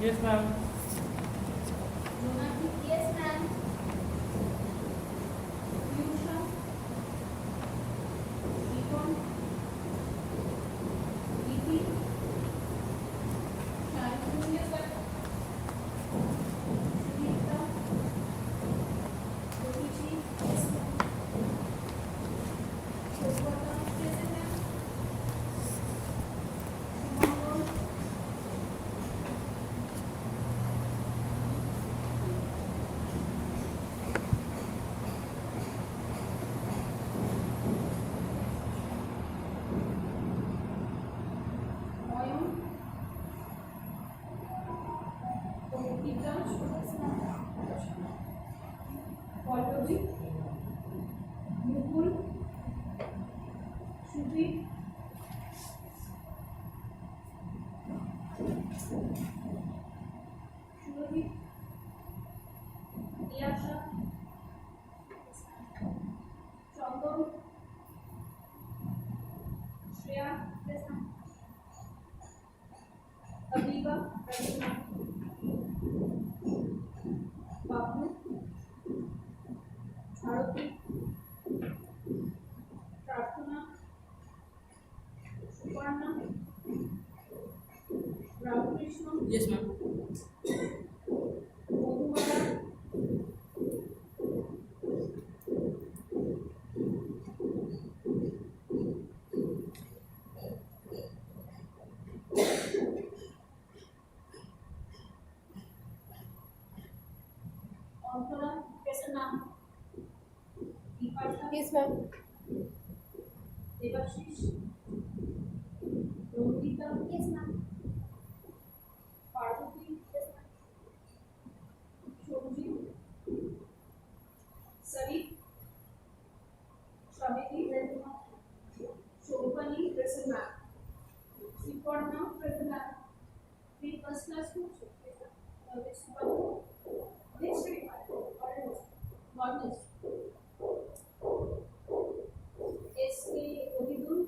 Yes, ma'am. Jonathan, yes, ma'am. Yusha, Yvonne, Vivi, Shantanu, yes, ma'am. Sunita, Yogichi, yes, ma'am. Shobhata, yes, ma'am. Shumango, Moyun, Pokita, yes, ma'am. Pallavi, Mukul, Shruti, Shruti, Yasha, Chandon, Shreya, yes, ma'am. Abiba, present, ma'am. Babu, Bharati, Prarthana, Suparna, Ramakrishna, Yes, ma'am. Madhumala, Ankara, present, ma'am. Deepasha, Yes, ma'am. Devashish, Rohita, yes, ma'am. Parvati, yes, ma'am. Shobji, Sarit, Shamiti, present, ma'am. Shobhani, present, ma'am. Siparna, present, ma'am. Three first class students, which one? Next week, one is SK Odidun,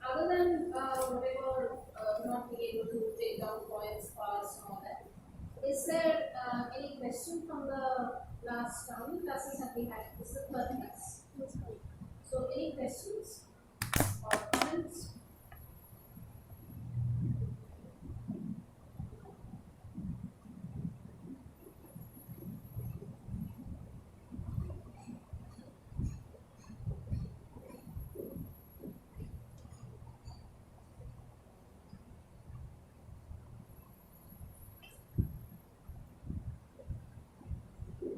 other than whatever not being able to take down points, pass, and all that, is there any question from the last how many classes have we had? This is the third class. So, any questions or comments?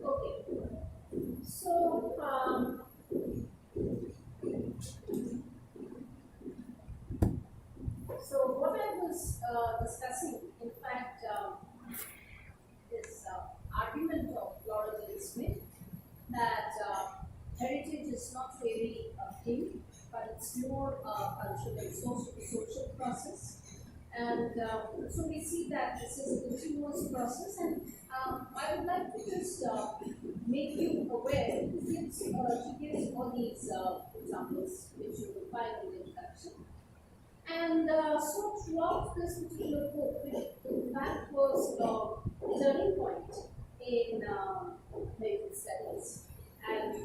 Okay. So, so what I was discussing, in fact, this argument of Lord Smith that heritage is not really a thing, but it's more cultural and social process. And so we see that this is a continuous process, and I would like to just make you aware. She gives all these examples which you will find in the introduction. And so throughout this particular book, which that was a turning point in medical studies. And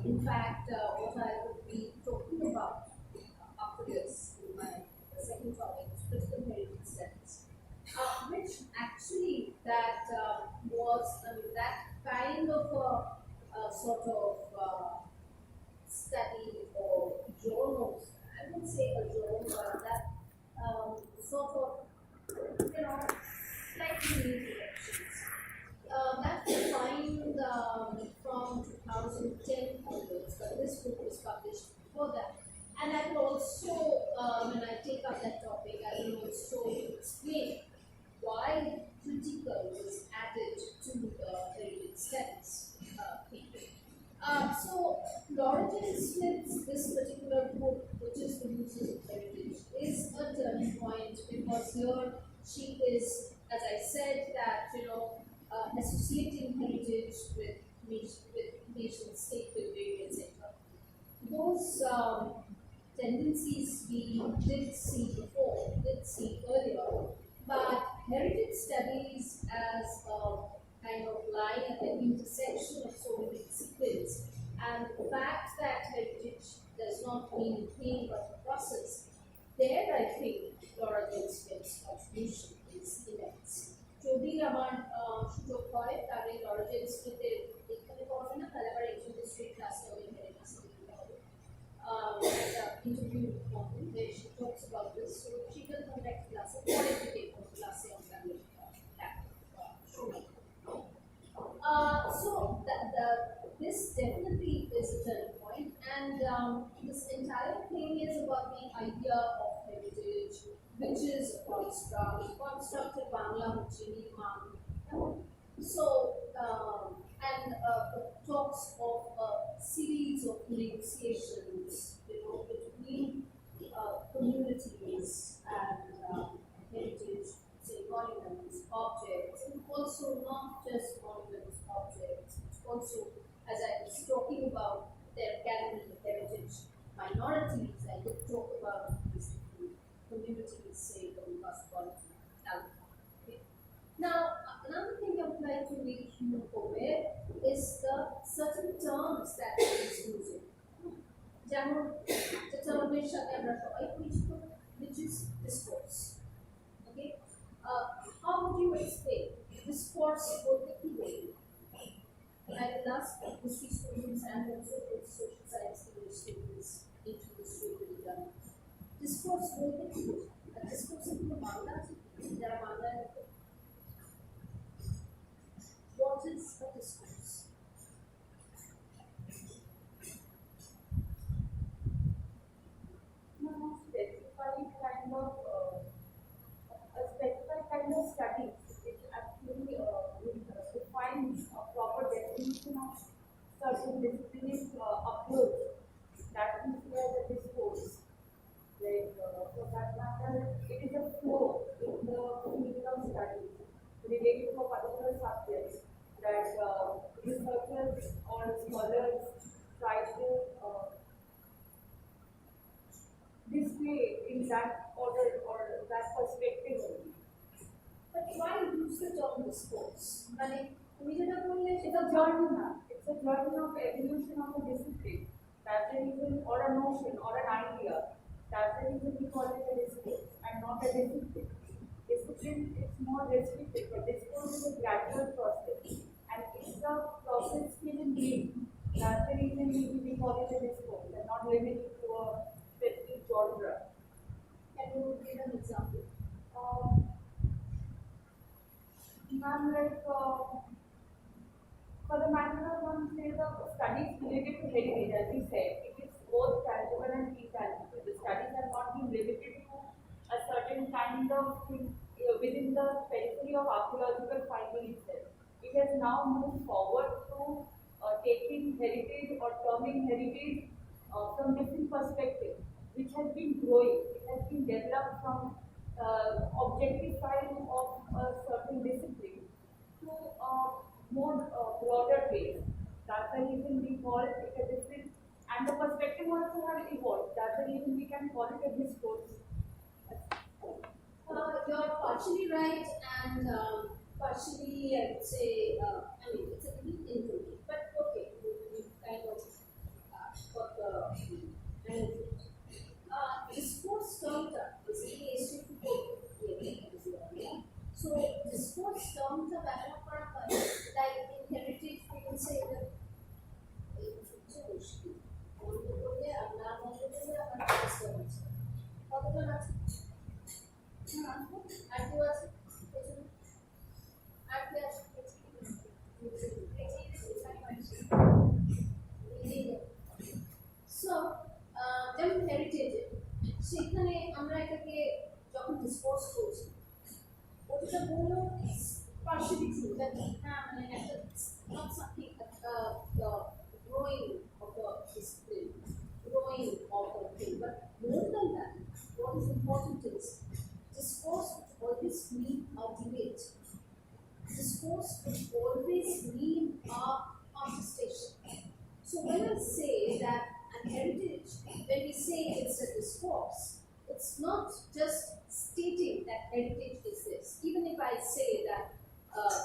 in fact, what I will be talking about after this, in my second topic, is critical medical studies, which actually that was, I mean, that kind of a sort of study or journals. I would say a journal that sort of, slightly new directions. That's defined from 2010 onwards, but this book was published before that. And I will also, when I take up that topic, I will also explain why critical was added to the heritage studies thing. So Lorraine Smith's this particular book, which is the uses of heritage, is a turning point because here she is, as I said, that associating heritage with nation state building, etc. Those tendencies we did see earlier, but heritage studies as a kind of lying at the intersection of so many disciplines, and the fact that heritage does not mean thing but a process, there I think Laura Smith's contribution is immense. যদি আমার সুযোগ হয় তাহলে Lawrence স্মিথের এখানে পড়বে না, তাহলে আবার একজন হিস্ট্রি ক্লাস হবে, interview model where she talks about this. So she will come back to class and educate from class on that. This definitely is a turning point, and this entire thing is about the idea of heritage, which is constructed Bangla Mujini. So, it talks of a series of negotiations, between communities and heritage, say monuments, objects, and also not just monuments, objects, also, as I was talking about, their category of heritage minorities, I could talk about these communities, say, from cosmopolitan okay. Now, another thing I would like to make you aware is the certain terms that it is using. যেমন the term এর সাথে আমরা সবাই পরিচিত, which is discourse. Okay, how would you explain discourse বলতে কি বোঝো? I will ask history students and also social science English students into this really done. Discourse বলতে কি বোঝো? Discourse এর কোনো বাংলা আছে যারা বাংলায় লিখে? What is a discourse? A specified kind of studies which actually will define a proper definition of certain disciplines approach. That is where the discourse, like for that matter, it is a flow in the field of studies related to a particular subject that researchers or scholars try to display in that order or that perspective only. But why use the term discourse? It's a journey now. It's a journey of evolution of a discipline. That's the reason, or a notion, or an idea. That's the reason we call it a discourse and not a discipline. Discipline is more restricted, but discourse is a gradual process. And it's a process still in being. That's the reason we call it a discourse and not limited to a specific genre. Can you give an example? Ma'am, like for the matter of one, say the studies related to heritage, as we said, it is both tangible and intangible. The studies are not being limited to a certain kind of thing within the periphery of archaeological finding itself. It has now moved forward to taking heritage or terming heritage from different perspectives, which has been growing. It has been developed from objectifying of a certain discipline to more broader ways. That's the reason we call it a discipline, and the perspective also have evolved. That's the reason we can call it a discourse. You're partially right and partially, I would say, I mean, it's a little incomplete, but okay, we kind of got the hang of it. Discourse termed is really easy to quote here, as you all know. So, discourse termed like in heritage, we can say that So, যেমন হেরিটেজে সেখানে আমরা এটাকে যখন dispose করছি ওটা বললো partially true that হ্যাঁ মানে একটা not something growing of a discipline, growing of a thing, but more than that, what is important is discourse would always mean a debate. Discourse would always mean a contestation. So when I say that an heritage, when we say it's a discourse, it's not just stating that heritage is this. Even if I say that,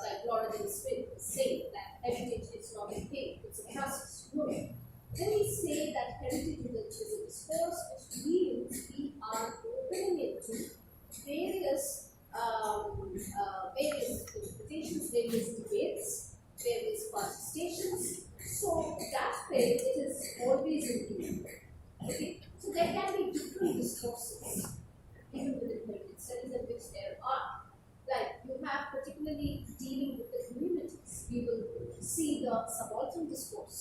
like Lawrence Smith say that heritage is not a thing, it's a process. No. When we say that heritage is a discourse, which means we are opening it to various various interpretations, various debates, various contestations. So that way it is always included. Okay? So there can be different discourses even within heritage studies in which there are. Like you have particularly dealing with the communities, we will see the subaltern discourse.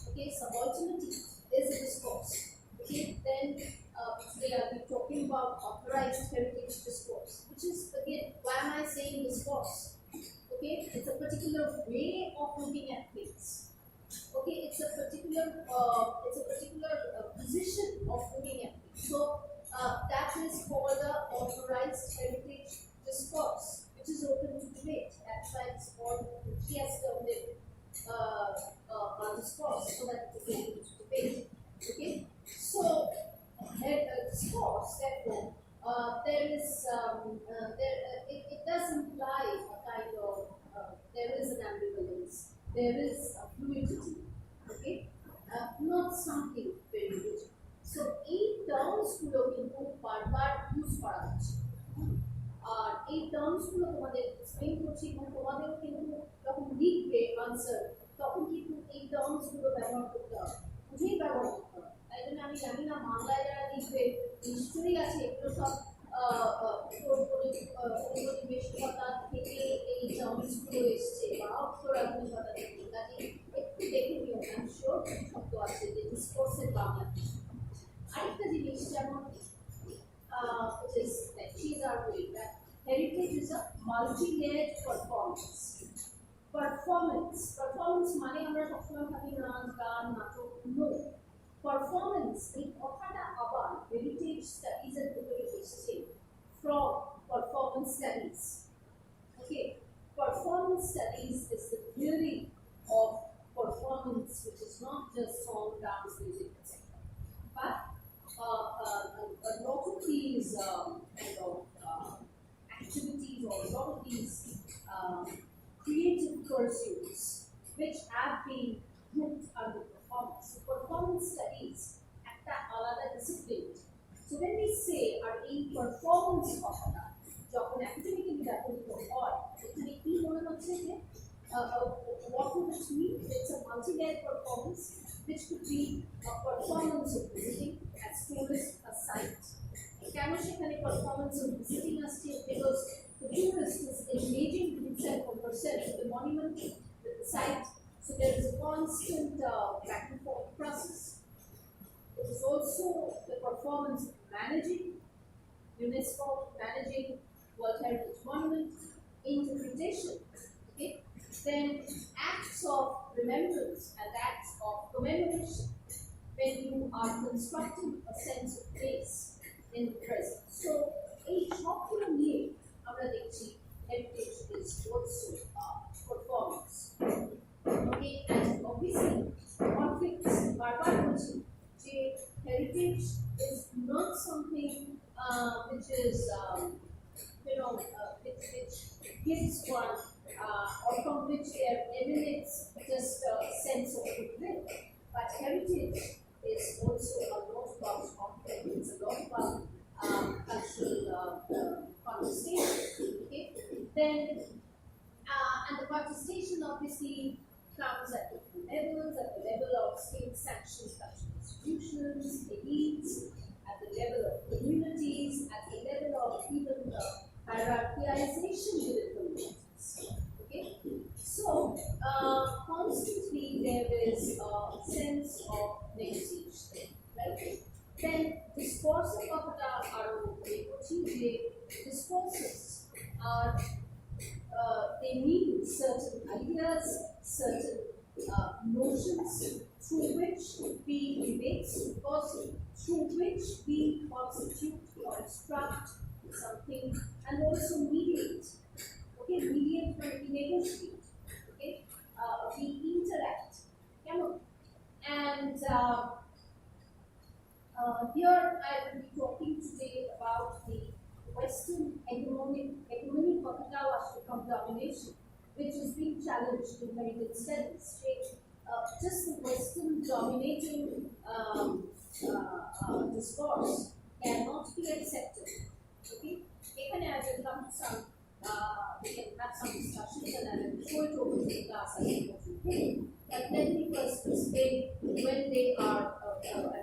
Okay, subalternity is a discourse. Okay, then they are talking about authorized heritage discourse, which is again, why am I saying discourse? Okay, it's a particular way of looking at things. Okay, it's a particular position of looking at things. So that is called the authorized heritage discourse, which is open to debate. That's why it's called, she has termed it discourse, so that it is open to debate. Okay, so discourse, therefore, there is it does imply a kind of there is an ambivalence, there is a fluidity. Okay, not something very rigid. So এই টার্মসগুলো কিন্তু বারবার use করা হচ্ছে, আর এই টার্মসগুলো তোমাদের explain করছি এবং তোমাদেরও কিন্তু যখন লিখবে আনসার তখন কিন্তু এই টার্মসগুলো ব্যবহার করতে হবে, বুঝেই ব্যবহার করতে হবে। তাই জন্য আমি জানি না বাংলায় যারা লিখবে নিশ্চয়ই আছে এগুলো সব ঔপনিবেশিকতা থেকে এই টার্মসগুলো এসছে বা অক্ষরাধুনিকতা থেকে, কাজে একটু দেখে নিও, আমি শিওর শব্দ আছে যে ডিসকোর্সের বাংলা। আরেকটা জিনিস যেমন which is like she's arguing that heritage is a multi-layered performance. Performance মানে আমরা সবসময় ভাবি নাচ গান নাটক, নো। পারফরমেন্স এই কথাটা আবার হেরিটেজ স্টাডিজ এর ভিতরে এসেছে from performance studies. Okay, performance studies is the theory of performance, which is not just song, dance, music, etc. But a lot of these kind of activities or a lot of these creative pursuits which have been grouped under performance. So performance studies একটা আলাদা discipline. So when we say are in performance কথাটা যখন academically ব্যবহৃত হয় এখানে কি মনে হচ্ছে যে what would it mean? It's a multi-layered performance which could be a performance of visiting as tourist a site. কেন সেখানে performance of visiting আসছে? Because the tourist is engaging himself or herself with the monument, with the site. So there is a constant back and forth process. It is also the performance of managing UNESCO, managing World Heritage Monument, interpretation. Okay? Then acts of remembrance and acts of commemoration when you are constructing a sense of place in the present. So এই সবগুলো নিয়ে আমরা দেখছি heritage is also performance. Okay, and obviously conflicts বারবার বলছি যে heritage is not something which is which gives one or from which there emanates just a sense of goodwill. But heritage is also a lot about conflict. It's a lot about cultural conversation. Okay, then and the participation obviously comes at different levels, at the level of state-sanctioned cultural institutions, elites, at the level of communities, at the level of even the hierarchization within communities. Okay, so constantly there is a sense of negotiation, right? Then discourse of discourses are they mean certain ideas, certain notions through which we debate, through which we constitute, construct something, and also mediate. Okay, mediate when we negotiate. Okay, we interact. And here I will be talking today about the Western hegemonic capital become domination, which is being challenged in heritage studies. Just the Western dominating discourse cannot be accepted. Okay, ekhane I will come to some. We can have some discussions and I will show it over to the class as we go through. But let me first explain when they are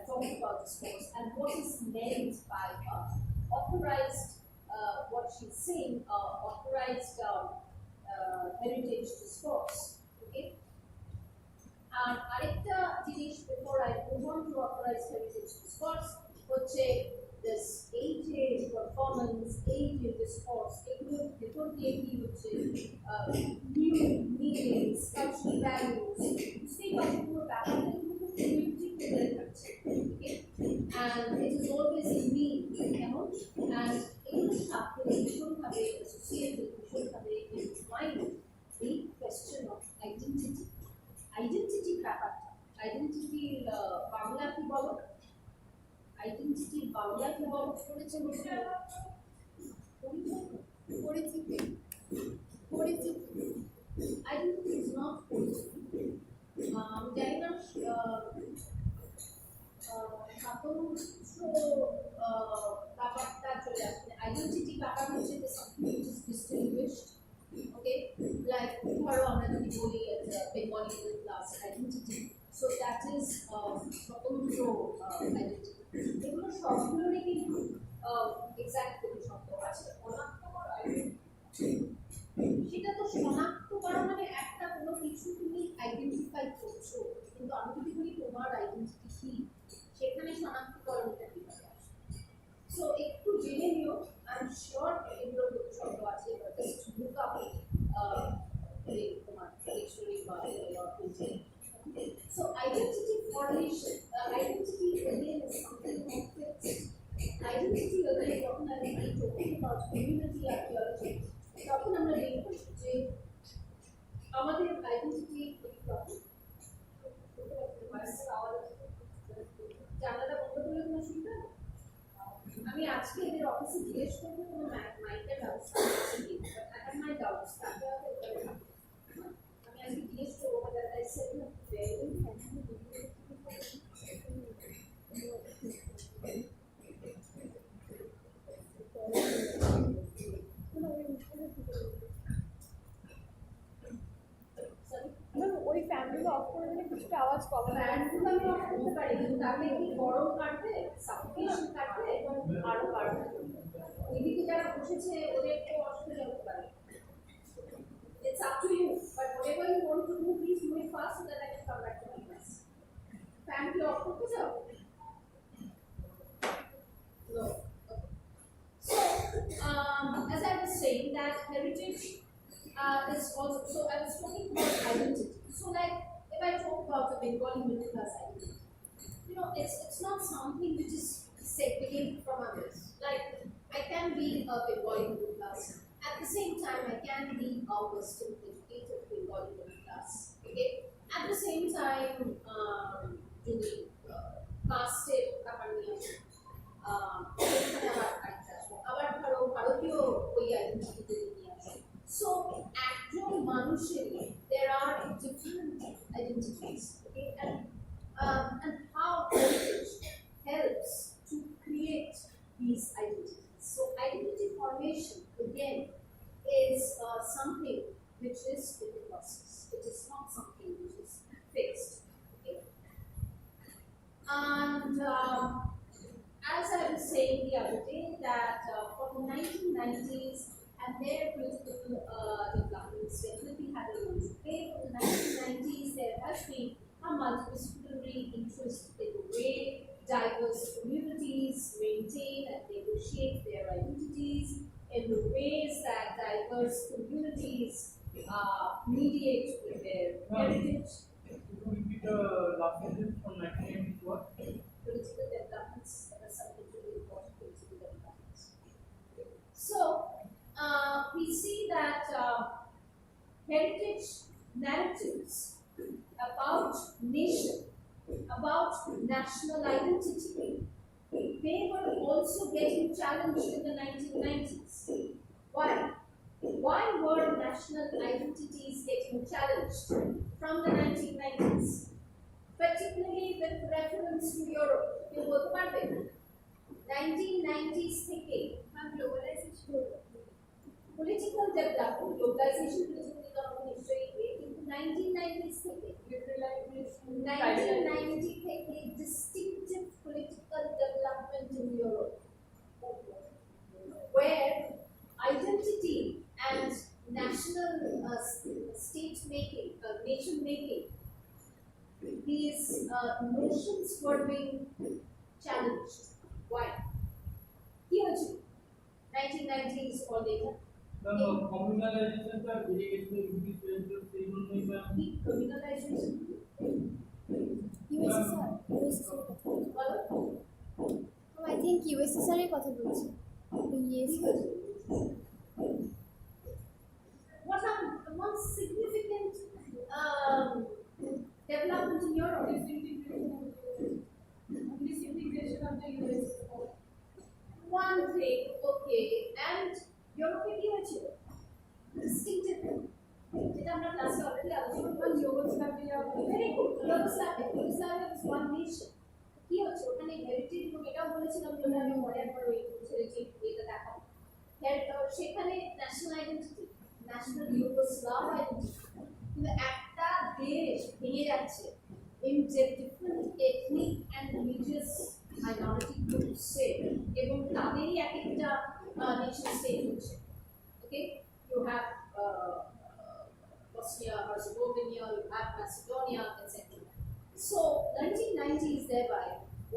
talking about discourse and what is meant by authorized, what she's saying, authorized heritage discourse. Okay. And arekta jinish before I move on to authorized heritage discourse, hoche this age performance, age discourse, এগুলো ভেতর দিয়ে কি হচ্ছে new meanings, cultural values, সেই সবগুলো ব্যাপারটা কিন্তু fluidity করে থাকছে, and it is always in me, and এগুলোর সাথে ভীষণভাবে associated, ভীষণভাবে entwined the question of identity. Identity ব্যাপারটা, identity বাংলা কি বলো? Identity বাংলা কি বলো? Identity is not পরিচিতি। জানি না ব্যাপারটা চলে আসবে। Identity ব্যাপার হচ্ছে যে something which is distinguished. Okay, like ধরো আমরা যদি বলি Bengali middle class identity, so that is স্বতন্ত্র identity. এগুলো সবগুলোরই কিন্তু এক্সাক্ট শব্দ আছে। শনাক্তকর আইডেন্টিটি, সেটা তো শনাক্ত করা মানে একটা কোনো কিছু তুমি আইডেন্টিফাই করছো, কিন্তু আমি যদি বলি তোমার আইডেন্টিটি কি, সেখানে শনাক্তকরণটা কিভাবে আসে? সো একটু জেনে নিও, আই এম শিওর এগুলো শব্দ আছে, জাস্ট লুক আপ তোমার ডিকশনারি বা so identity formation, identity again is something complex. Identity again, যখন আমি talking about community archaeology, তখন আমরা দেখব যে আমাদের আইডেন্টিটি জানালা বন্ধ করলে কোনো সুবিধা? আমি আজকে এদের অফিসে জিজ্ঞেস করবো কোনো মাইকের ব্যবস্থা আছে কি, but I have my doubts, তারপরে আমি আজকে জিজ্ঞেস করবো, বাট আই সেড না ভেরি ওই ফ্যানগুলো অফ করে দিলে কিছুটা আওয়াজ কমে। ফ্যানগুলো আমি অফ করতে পারি, কিন্তু তাহলে কি গরম কাটবে, সাফোকেশন কাটবে, আরো বাড়বে। এদিকে যারা বসেছে ওদের তো অসুবিধা হতে পারে। It's up to you, but whatever you want to do, please do it fast so that I can come back to my class. Fan কি অফ করতে চাও? No. So, as I was saying, that heritage is also, so I was talking about identity. So, like, if I talk about the Bengali middle class identity, it's not something which is segregated from others. Like, I I can be a Bengali middle class. At the same time, I can be a Western educated Bengali middle class. Okay. At the same time, যদি কাস্টের ব্যাপার নিয়ে আসি, এখানে আবার একটা আসবো। আবার ধরো ভারতীয় ওই আইডেন্টিটিতে নিয়ে আসি। So একজন মানুষের there are different identities, okay, and how heritage helps to create these identities. So identity formation again is something which is in the process. It is not something which is fixed. Okay? And as I was saying the other day, that for the 1990s and their political developments definitely had a role to play. For the 1990s, there has been a multidisciplinary interest in the way diverse communities maintain and negotiate their identities, in the ways that diverse communities mediate with their heritage. Could you repeat the last sentence from 1994? Political developments, that are something really important political developments. So, we see that heritage narratives about nation, about national identity, they were also getting challenged in the 1990s. Why? Why were national identities getting challenged from the 1990s? Particularly with reference to Europe. You বলতে পারবেন 1990s থেকে political development, globalization political development নিশ্চয়ই কিন্তু 1990s থেকে 1990 থেকে distinctive political development in Europe, where identity and national state making, nation making, these notions were being challenged. Why? Here too, 1990s or later. The communalization का irrigation British president से नहीं मैं Communalization. I think USSR এর কথা বলছি yes What are the most significant development in Europe? Disintegration of the US. One thing, okay, and Europe কি হয়েছিল? Distinctive. যেটা আমরা ক্লাসে অলরেডি আলোচনা করেছি, Yugoslavia, very good. Yugoslavia was one nation. কি হচ্ছে ওখানে হেরিটেজ, এবং এটাও বলেছিলাম যে আমি মডার্ন পরে ওই ছেড়েছি এটা দেখাবো। সেখানে ন্যাশনাল আইডেন্টিটি, ন্যাশনাল ইউগোস্লাভ আইডেন্টিটি, কিন্তু একটা দেশ ভেঙে যাচ্ছে in different ethnic and religious minority groups এবং তাদেরই এক একটা nation state হচ্ছে। Okay, you have Bosnia, Herzegovina, you have Macedonia, etc. So 1990s thereby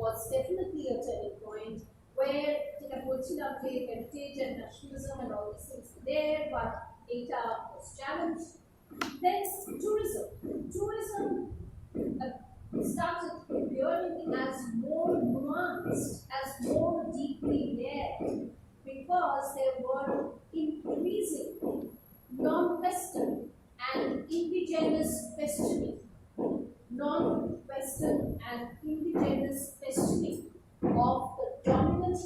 was definitely a turning point where যেটা বলছিলাম যে heritage and nationalism and all these things were there, but data was challenged. Then tourism started appearing as more nuanced, as more deeply layered, because there were increasing non-Western and indigenous questioning, non-Western and indigenous questioning of the dominant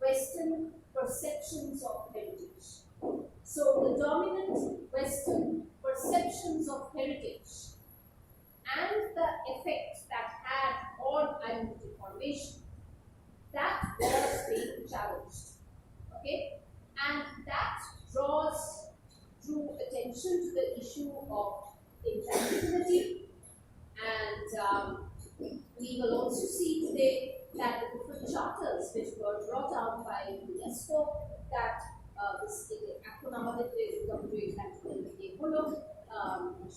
Western perceptions of heritage. So the dominant Western perceptions of heritage and the effect that had on identity formation, that was being challenged. Okay? And that drew attention to the issue of intangibility. And we will also see today that the different charters which were brought out by UNESCO, that this এখন আমাদের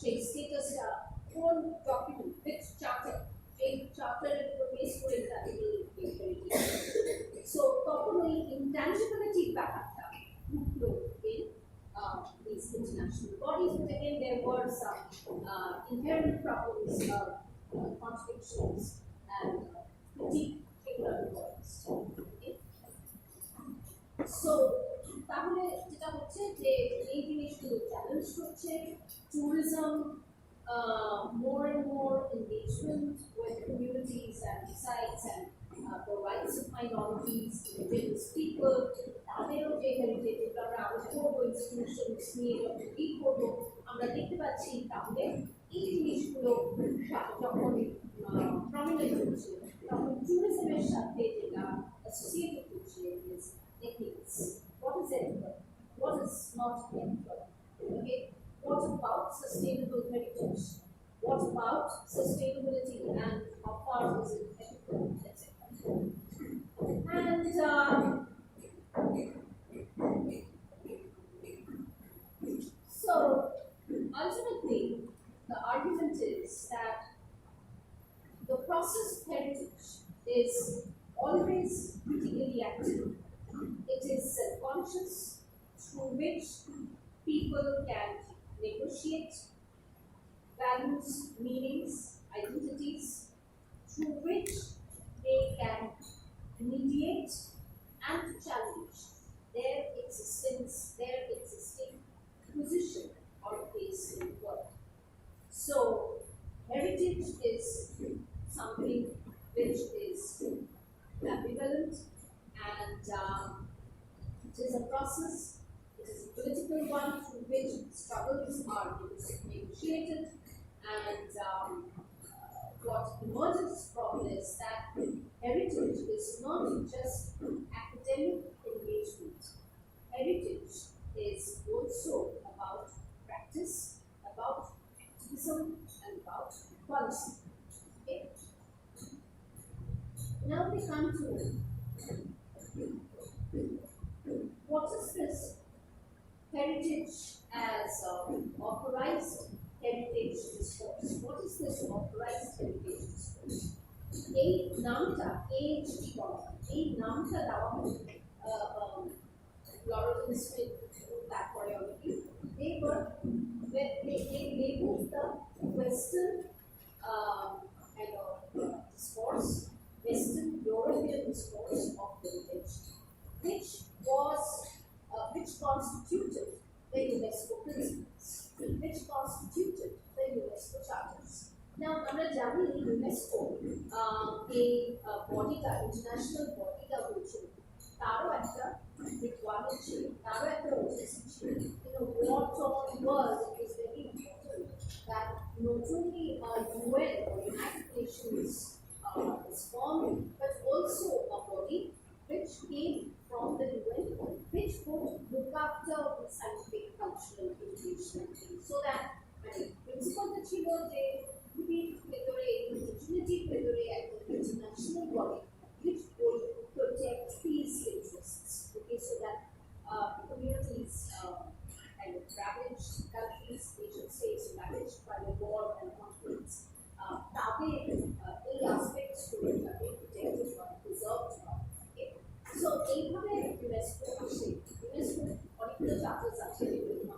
সেই স্টেটাসটা কোন document which charter, এই চার্টারের উপর base করে so তখন ওই ইনট্যাঞ্জিবিলিটি ব্যাপারটা উঠলো in these international bodies, but again there were some inherent problems, contradictions and critique taken on the bodies. Okay? So তাহলে যেটা হচ্ছে যে এই জিনিসগুলো চ্যালেঞ্জ করছে tourism, more and more engagement with communities and sites and the rights of minorities, indigenous people, তাদেরও যে heritage আমরা আরো করবো ইনস্টিটিউশনস নিয়ে যখন কি করবো আমরা দেখতে পাচ্ছি তাহলে এই জিনিসগুলো যখন প্রমিনেন্ট হচ্ছে তখন ট্যুরিজমের সাথে যেটা অ্যাসোসিয়েটেড হচ্ছে is ethics. What is ethical? What is not ethical? Okay. What about sustainable heritage? What about sustainability and how far is it ethical, etc. And so ultimately the argument is that the process of heritage is always critically active. It is self-conscious through which people can negotiate values, meanings, identities, through which they can mediate and challenge their existence, their existing position or place in the world. So, heritage is something which is ambivalent and it is a process, it is a political one through which struggles are negotiated and what emerges from is that heritage is not just academic engagement. Heritage is also about practice, about activism and about policy. Okay? Now we come to what is this heritage as authorized heritage discourse? What is this authorized heritage discourse? এই নামটা AHD বলা এই নামটা দেওয়া হয় Lawrence Smith তারপরে অনেকে they were they labeled the Western kind of discourse, Western European discourse of heritage, which was which constituted the UNESCO principles, which constituted the UNESCO charters. Now, আমরা জানি UNESCO এই বডিটা ইন্টারন্যাশনাল বডিটা হচ্ছে তারও একটা রিকোয়ারমেন্ট ছিল, তারও একটা অবজেকশন ছিল। What on world is very important that not only UN or United Nations is formed, but also a body which came from the UN, which would look after the scientific, cultural, educational things, so that principle that ছিল যে খুবই ভেতরে indigeneity ভেতরে একটা international body which would protect these interests, okay, so that communities kind of ravaged countries, nation states ravaged by the war and conflicts, তাদের এই aspects গুলো তাকে protected হয়, preserved হয়, okay. So এইভাবে UNESCO আসে, UNESCO অনেকগুলো চার্টার্স আছে যেগুলো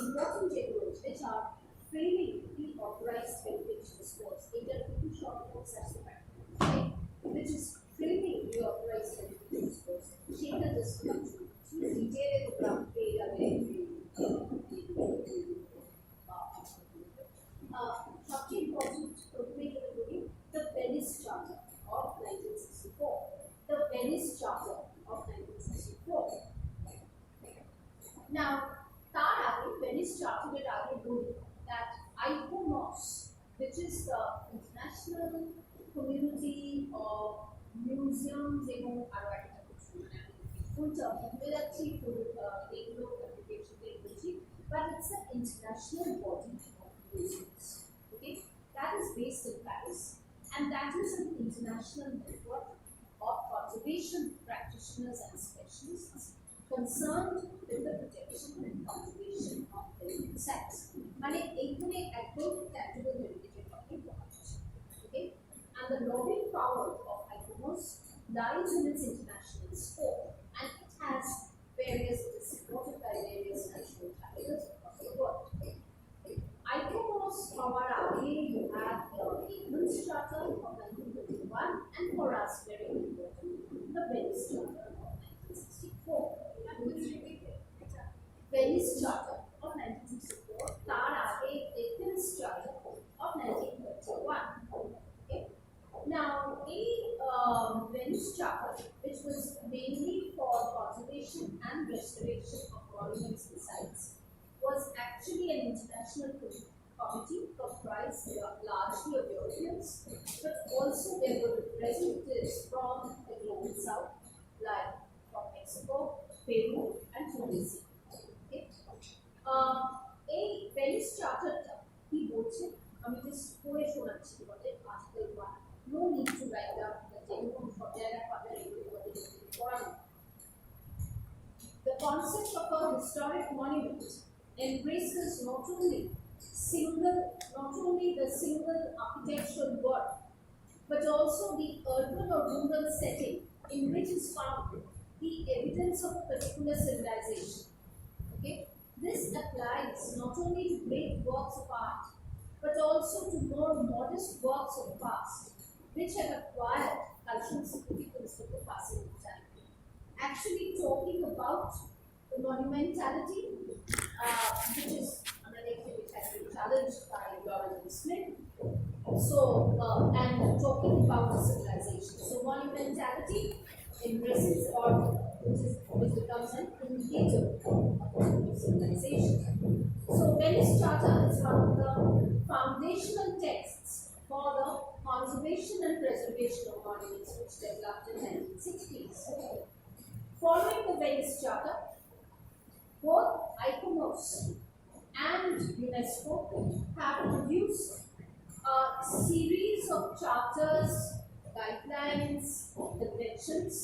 important যেগুলো which are framing the authorized heritage discourse. Either two short notes as the which is framing the authorized heritage discourse. সেটা just detail the ground data সবচেয়ে important প্রথমে যেটা বলি the Venice Charter of 1964. The Venice Charter of 1964. Now, তার আগে Venice Charter এর আগে বলি that ICOMOS, which is the International Community of Museums এবং আরো একটা কিছু ফুলটা ভুলে যাচ্ছি এগুলো বলছি, but it's an international body of museums. Okay, that is based in Paris, and that is an international network of conservation practitioners and specialists concerned with the protection and conservation of heritage sites. মানে এইখানে একদম tangible heritage এর কথা বলা হচ্ছে, okay? And the lobbying power of ICOMOS lies in its international scope, and it has various, it is supported by various national chapters across the world. ICOMOS হওয়ার আগে you have the Venice Charter of 1951, and for us very important, the Venice Charter of Charter of 1964, তার আগে Athens Charter of 1931. Okay. Now, Venice Charter, which was mainly for conservation and restoration of monuments and sites, was actually an international committee comprised largely of Europeans, but also there were representatives from the global south, like from Mexico, Peru, and Tunisia. Okay. এই Venice চার্টারটা কি বলছে আমি just পড়ে শোনাচ্ছি তোমাদের article 1 no need to write down the যেরকম সব জায়গায় পাবেন এগুলো তোমাদের পড়ানো The concept of a historic monument embraces not only the single architectural work, but also the urban or rural setting in which is found the evidence of a particular civilization. Okay? This applies not only to great works of art, but also to more modest works of past, which have acquired cultural significance with the passing of time. Actually, talking about the monumentality, which is an adjective which has been challenged by Lawrence Smith. So, and talking about the civilization. So, monumentality embraces or which becomes an indicator of civilization. So, Venice Charter is one of the foundational texts for the conservation and preservation of monuments, which developed in the 1960s. Following the Venice Charter, both ICOMOS and UNESCO have produced a series of charters, guidelines, conventions,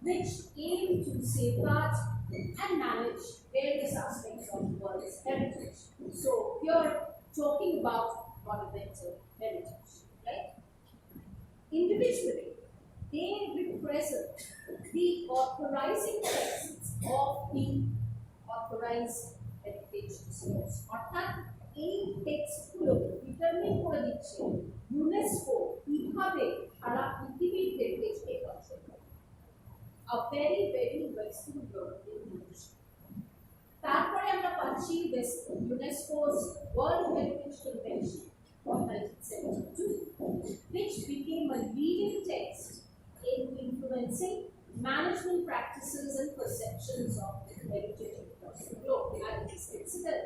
which aim to safeguard and manage various aspects of the world's heritage. So, here talking about monumental heritage, right? Individually, they represent the authorizing texts of the authorized heritage source. অর্থাৎ এই টেক্সটগুলো determine করে দিচ্ছে UNESCO কিভাবে সারা পৃথিবীর হেরিটেজকে control করে। A very Western European notion. তারপরে আমরা পাচ্ছি ইউনেস্কোর world heritage convention of 1972, which became a leading text in influencing management practices and perceptions of heritage across the globe, and it is considered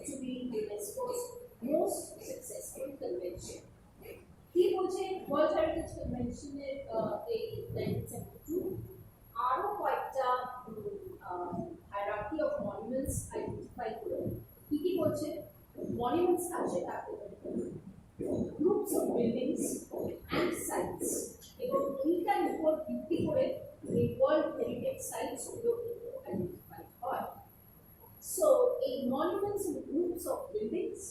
to be UNESCO's most successful convention. He was a World Heritage Convention in 1972. আরো কয়েকটা hierarchy of monuments identify করে কি বলছে monuments আছে তাতে groups of buildings and sites এবং এইটার উপর ভিত্তি করে এই ওয়ার্ল্ড হেরিটেজ সাইটস গুলো আইডেন্টিফাই হয় so a monuments and groups of buildings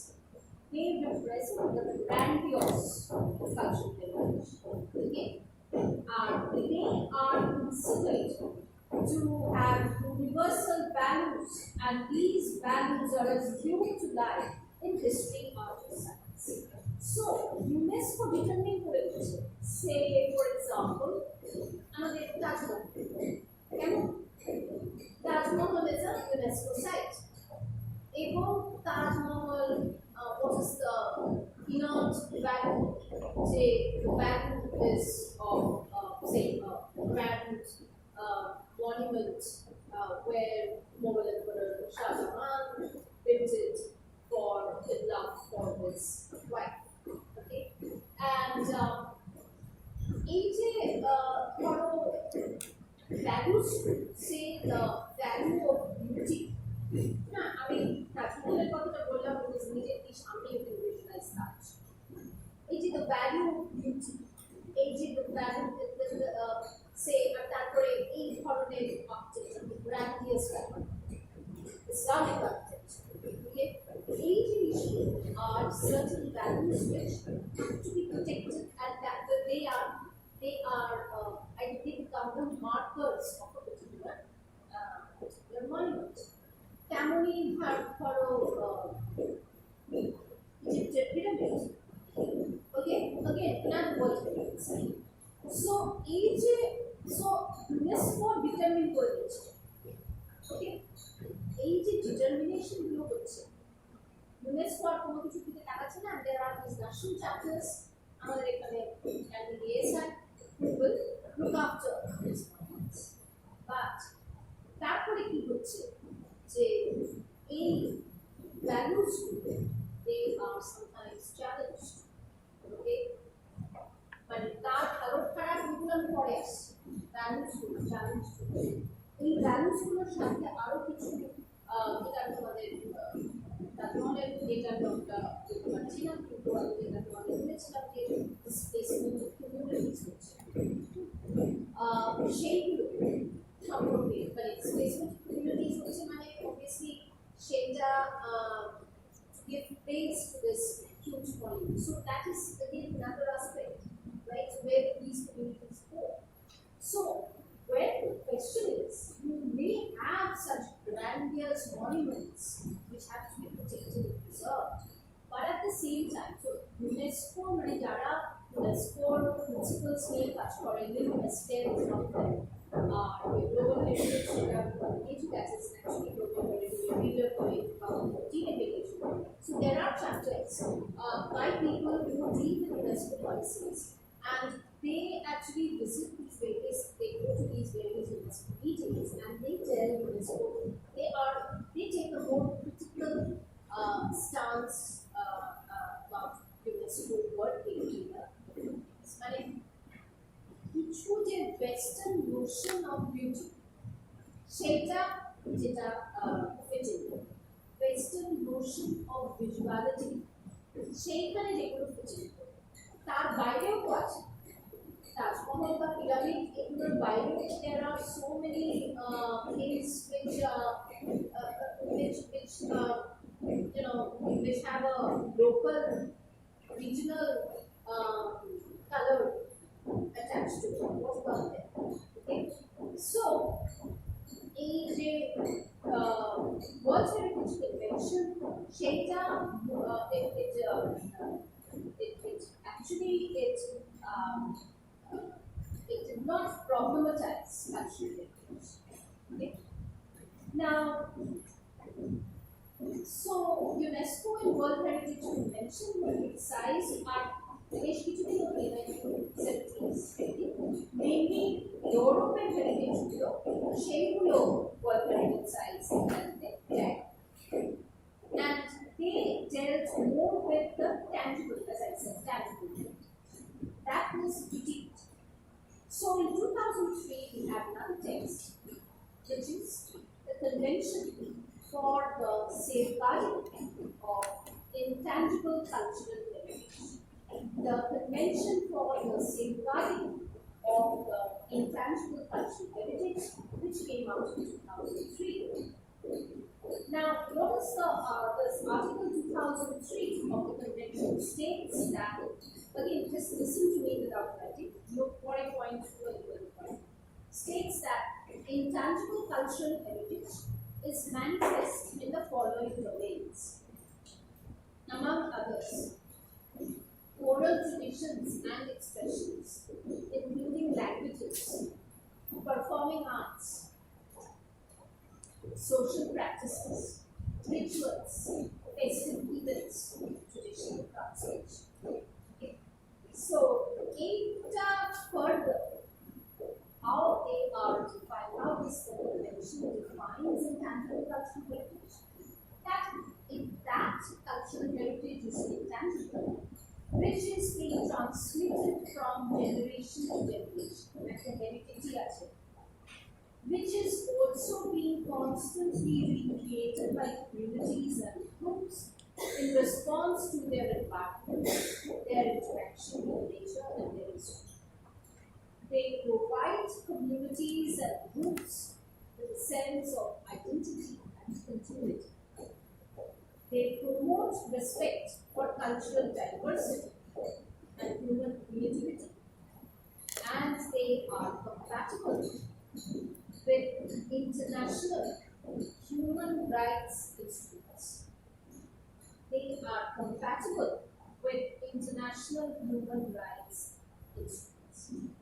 they represent the grandiose cultural heritage okay they are considered to have universal values, and these values are assumed to lie in history, art, and science. So, UNESCO determining which, say, for example, another Taj Mahal. Taj Mahal is a UNESCO site. Ego Taj Mahal, what is the inert value? Say, the value is of, say, a grand monument where Mughal Emperor Shah Jahan built it for the love for his wife. Okay, and values say the value of beauty. I mean, that's what I because immediately Shamli can visualize that. The value of beauty. The value say তারপরে এই ধরনের architecture গ্র্যান্ডিয়াস Islamic architecture এই জিনিসগুলো are certain values which have to be protected and that they become the markers of a particular monument. তেমনই ধরো Egyptian pyramid. Okay, again, another word. So, UNESCO determined করে দিয়েছে okay এই যে determination গুলো হচ্ছে ইউনেস্কো আর কোনো কিছু দিকে তাকাচ্ছে না, there are these national chapters আমাদের এখানে candidates are who will look after these points. But তারপরে কি হচ্ছে যে এই values they are sometimes challenged. Okay, মানে তার ভালো খারাপ এগুলো আমি পরে আসছি, ভ্যালুসগুলো চ্যালেঞ্জ করছে। এই ভ্যালুসগুলোর সাথে আরো কিছু যেটা তোমাদের তাহলে যেটা আমরা দেখতে পাচ্ছি না, কিন্তু আমি যেটা তোমাদের বলেছিলাম যে ডিসপ্লেসমেন্ট কমিউনিটিস হচ্ছে সেইগুলো সম্পর্কে, মানে ডিসপ্লেসমেন্ট কমিউনিটিস হচ্ছে মানে অবভিয়াসলি সেটা give place to this huge volume. So that is again another aspect, right, where these communities go. So when the question is, you may have such grandiose monuments which have to be protected and preserved, but at the same time, so UNESCO মানে যারা UNESCO principles নিয়ে কাজ করেন, UNESCO is not there. Global heritage কিছু আছে actually global heritage leader করে delineation. So there are chapters by people who deal with UNESCO policies, and they actually visit these various, they go to these various UNESCO meetings, and they tell UNESCO they take a more critical stance about UNESCO work area. মানে কিছু যে western Notion of beauty সেটা যেটা fitting western Notion of ভিজুয়ালিটি সেইখানে যেগুলো fitting তার বাইরেও তো আছে তাজমহল বা পিরামিড এগুলোর বাইরেও there are so many things which you know which have a local regional color attached to it. What about that? Okay, so এই যে World Heritage Convention সেটা actually it did not problematize cultural heritage. Okay, now so UNESCO and World Heritage Convention were criticized at বেশ কিছুদিন ধরে 1970s mainly ইউরোপের হেরিটেজগুলো সেইগুলো World Heritage Sites and they dealt more with the tangible, as I said, tangible. That was critiqued. So in 2003 we had another text which is the Convention for the Safeguarding of Intangible Cultural Heritage. The Convention for the Safeguarding of the Intangible Cultural Heritage, which came out in 2003. Now, what is this Article 2003 of the Convention states that, again, just listen to me without writing, look what I point to states that intangible cultural heritage is manifest in the following domains, among others: oral traditions and expressions, including languages, performing arts, social practices, rituals, festive events, traditional craftsmanship. Okay. So, further, how they are defined, how this convention defines intangible cultural heritage, that if that cultural heritage is intangible, which is being transmitted from generation to generation, like the heritage, which is also being constantly recreated by communities and groups in response to their environment, their interaction with nature, and their history. They provide communities and groups with a sense of identity and continuity. They promote respect for cultural diversity and human creativity, and they are compatible with international human rights instruments. They are compatible with international human rights instruments.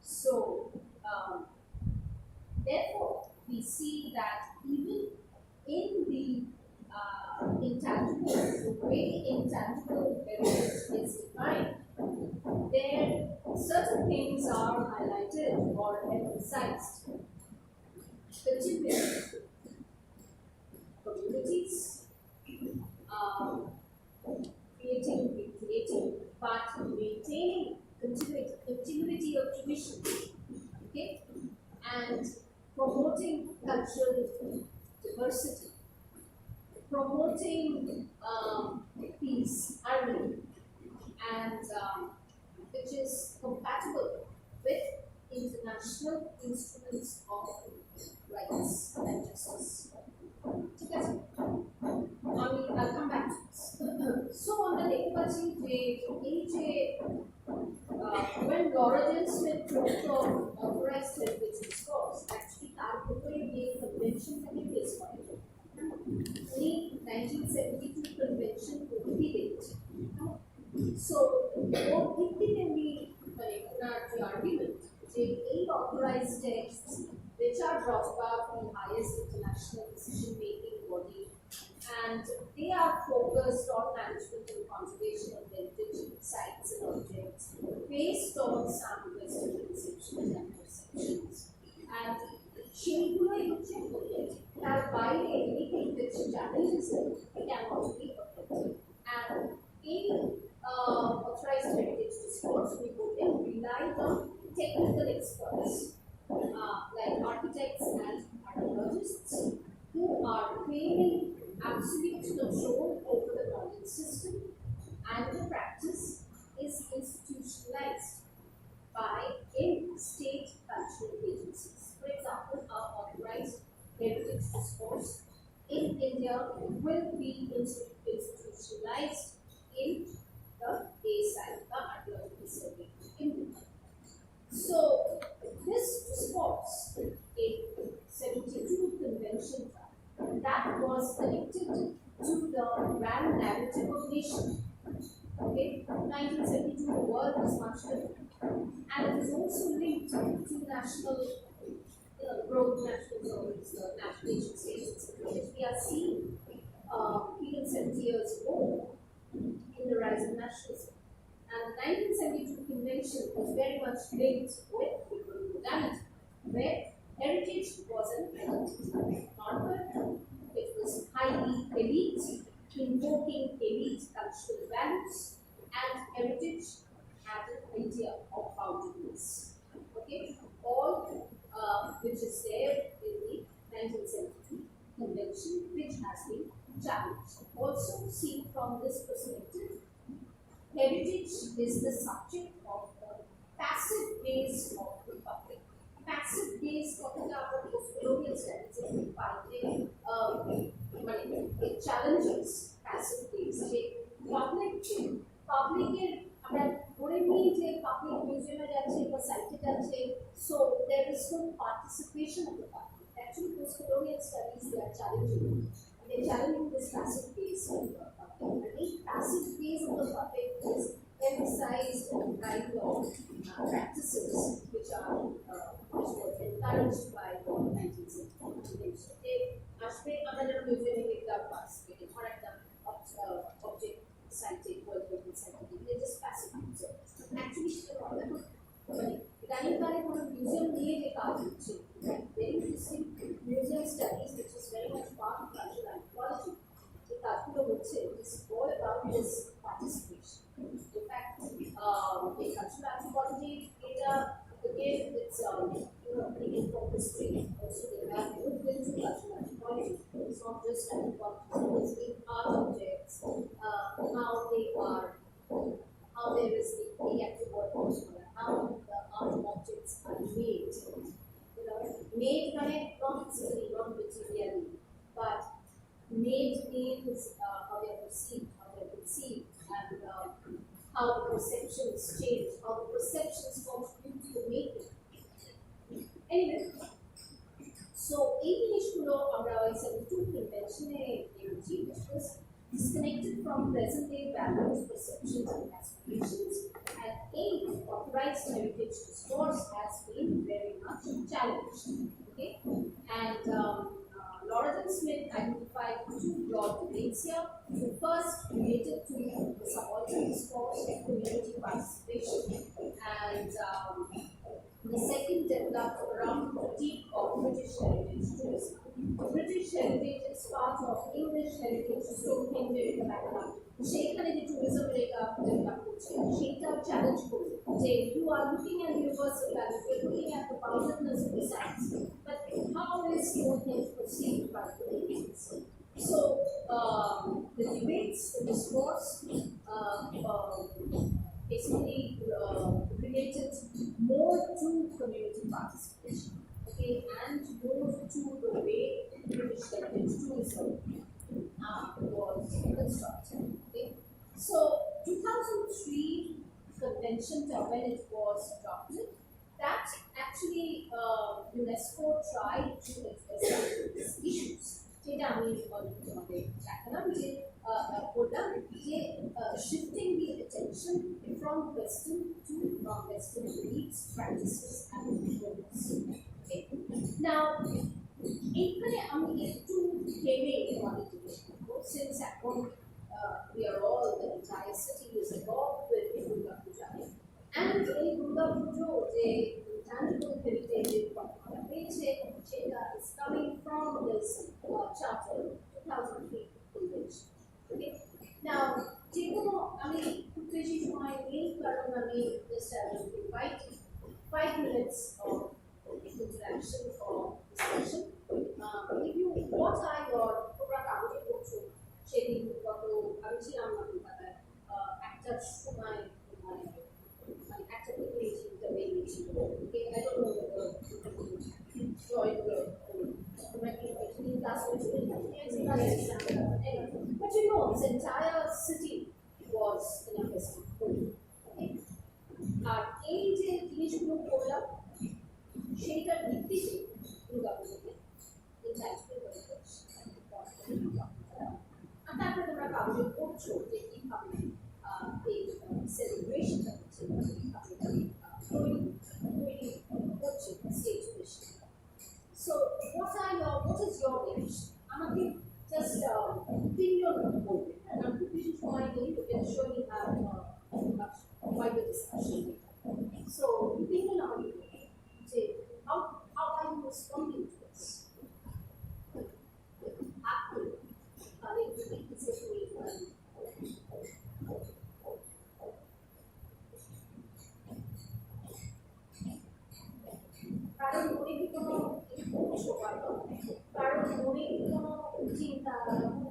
So, therefore, we see that even in the intangible, the way intangible heritage is defined, there certain things are highlighted or emphasized. Particularly communities, um, recreating, but maintaining continuity of tradition, okay, and promoting cultural diversity, promoting peace, harmony, and which is compatible with international instruments of rights and justice. Okay. I'll come back to this. So on the Dekubati day, when Laurel Smith wrote the authorized heritage discourse, actually calculated the convention that he faced for it. The 1972 convention would be it. So, what it can be the argument, the 8 authorized texts which are brought about from the highest international decision-making body, and they are focused on management and conservation of heritage sites and objects based on some Western conceptions and perceptions. And Shilpura that by anything which challenges it cannot be affected. And in authorized heritage discourse, we would then rely on technical experts like architects and archaeologists who are claiming absolute control over the knowledge system, and the practice is institutionalized by in-state cultural agencies. For example, our authorized heritage discourse in India will be institutionalized in the ASI, the Archaeological Survey in India. So, this discourse in 72 convention that was connected to the grand narrative of nation. Okay, 1972 the world was much different, and it is also linked to national growth, national stories, the national nation states, which we are seeing even 70 years ago in the rise of nationalism. And the 1972 convention was very much linked with modernity, where heritage was an identity marker. It was highly elite, invoking elite cultural values, and heritage had an idea of boundaries. Okay, all which is there in the 1972 convention, which has been challenged. Also, seen from this perspective, heritage is the subject of the passive gaze of the public. Passive gaze of the post-colonial studies in finding it challenges passive gaze. Public আমরা ধরে নিই যে public মিউজিয়ামে যাচ্ছে বা সাইটে যাচ্ছে, so there is no participation of the public. Actually, post-colonial studies they are challenging. They're challenging this passive gaze of the public. And the passive gaze of the public is emphasized by law practices which were encouraged by the 19th century. আসবে আমরা যারা মিউজিয়ামে দেখলাম participate করার একটা object cited, world heritage cited, they're just passive observers. Actually, ইদানিংকালে কোনো museum নিয়ে যে কাজ হচ্ছে, very interesting museum studies which is very much part of cultural anthropology. The কাজগুলো হচ্ছে is all about this participation. In fact, in cultural anthropology, data again it's taken from history. Also, they have moved into cultural anthropology. It's not just anthropology; it's in art objects, how they are, how there is the active work also, how the art objects are made. Made not physically, not materially, but made means how they are perceived, how they are conceived, and how the perceptions change, how the perceptions contribute to the making. Anyway, so aviation law আমরা 72 convention which was disconnected from present day values, perceptions, and aspirations, and authorized heritage discourse has been very much challenged. Okay, and Loretta Smith identified two broad domains here. The first related to the subaltern discourse of community participation, and the second developed around the critique of British heritage tourism. British heritage is part of English heritage Stonehenge in the background. সেখানে যে tourism রেখা develop করছে সেটা challenge করবে যে you are looking at universal values, you're looking at the boundedness of the sites, but how is Stonehenge perceived by the Canadians? So the debates, the discourse, basically related more to community participation, okay, and more to the way British heritage tourism was constructed. Okay. So 2003 convention when it was adopted, that actually UNESCO tried to address these issues. যেটা আমি তোমাদের দেখালাম যে বললাম যে shifting the attention from Western to non-Western beliefs, practices, and norms. Okay. Now, এখানে আমি একটু ভেবে তোমাদের জিজ্ঞেস করবো, since এখন we are all, the entire city is involved with Durga Puja, and এই দুর্গা পুজো যে tangible heritage কথা পেয়েছে সেটা is coming from this charter 2003 convention. Okay. Now, যে কোনো আমি খুব বেশি সময় নেই কারণ আমি just invite 5 minutes of interaction or discussion. If you what are your তোমরা কাগজে করছো সেদিন গত আমি ছিলাম না কলকাতায় একটা সময় মানে একটা মিটিংটা বেরিয়েছিল ওকে I don't know whether join the meeting class but you know this entire city was in a festival. Okay. আর এই যে জিনিসগুলো করলাম সেইটার ভিত্তিতে দুর্গা পুজোকে আর তারপরে তোমরা কাগজে করছো যে কীভাবে এই সেলিব্রেশনটা হচ্ছে কীভাবে তৈরি করছে স্টেজ বেশি। So what is your reaction? আমাকে just opinion বলবে and I'm খুব বেশি সময় নেই to ensure we have quite a discussion. So opinion আমাকে যে how are you responding to this? কারণ মনে কি কোনো কারণ মনে কি কোনো চিন্তা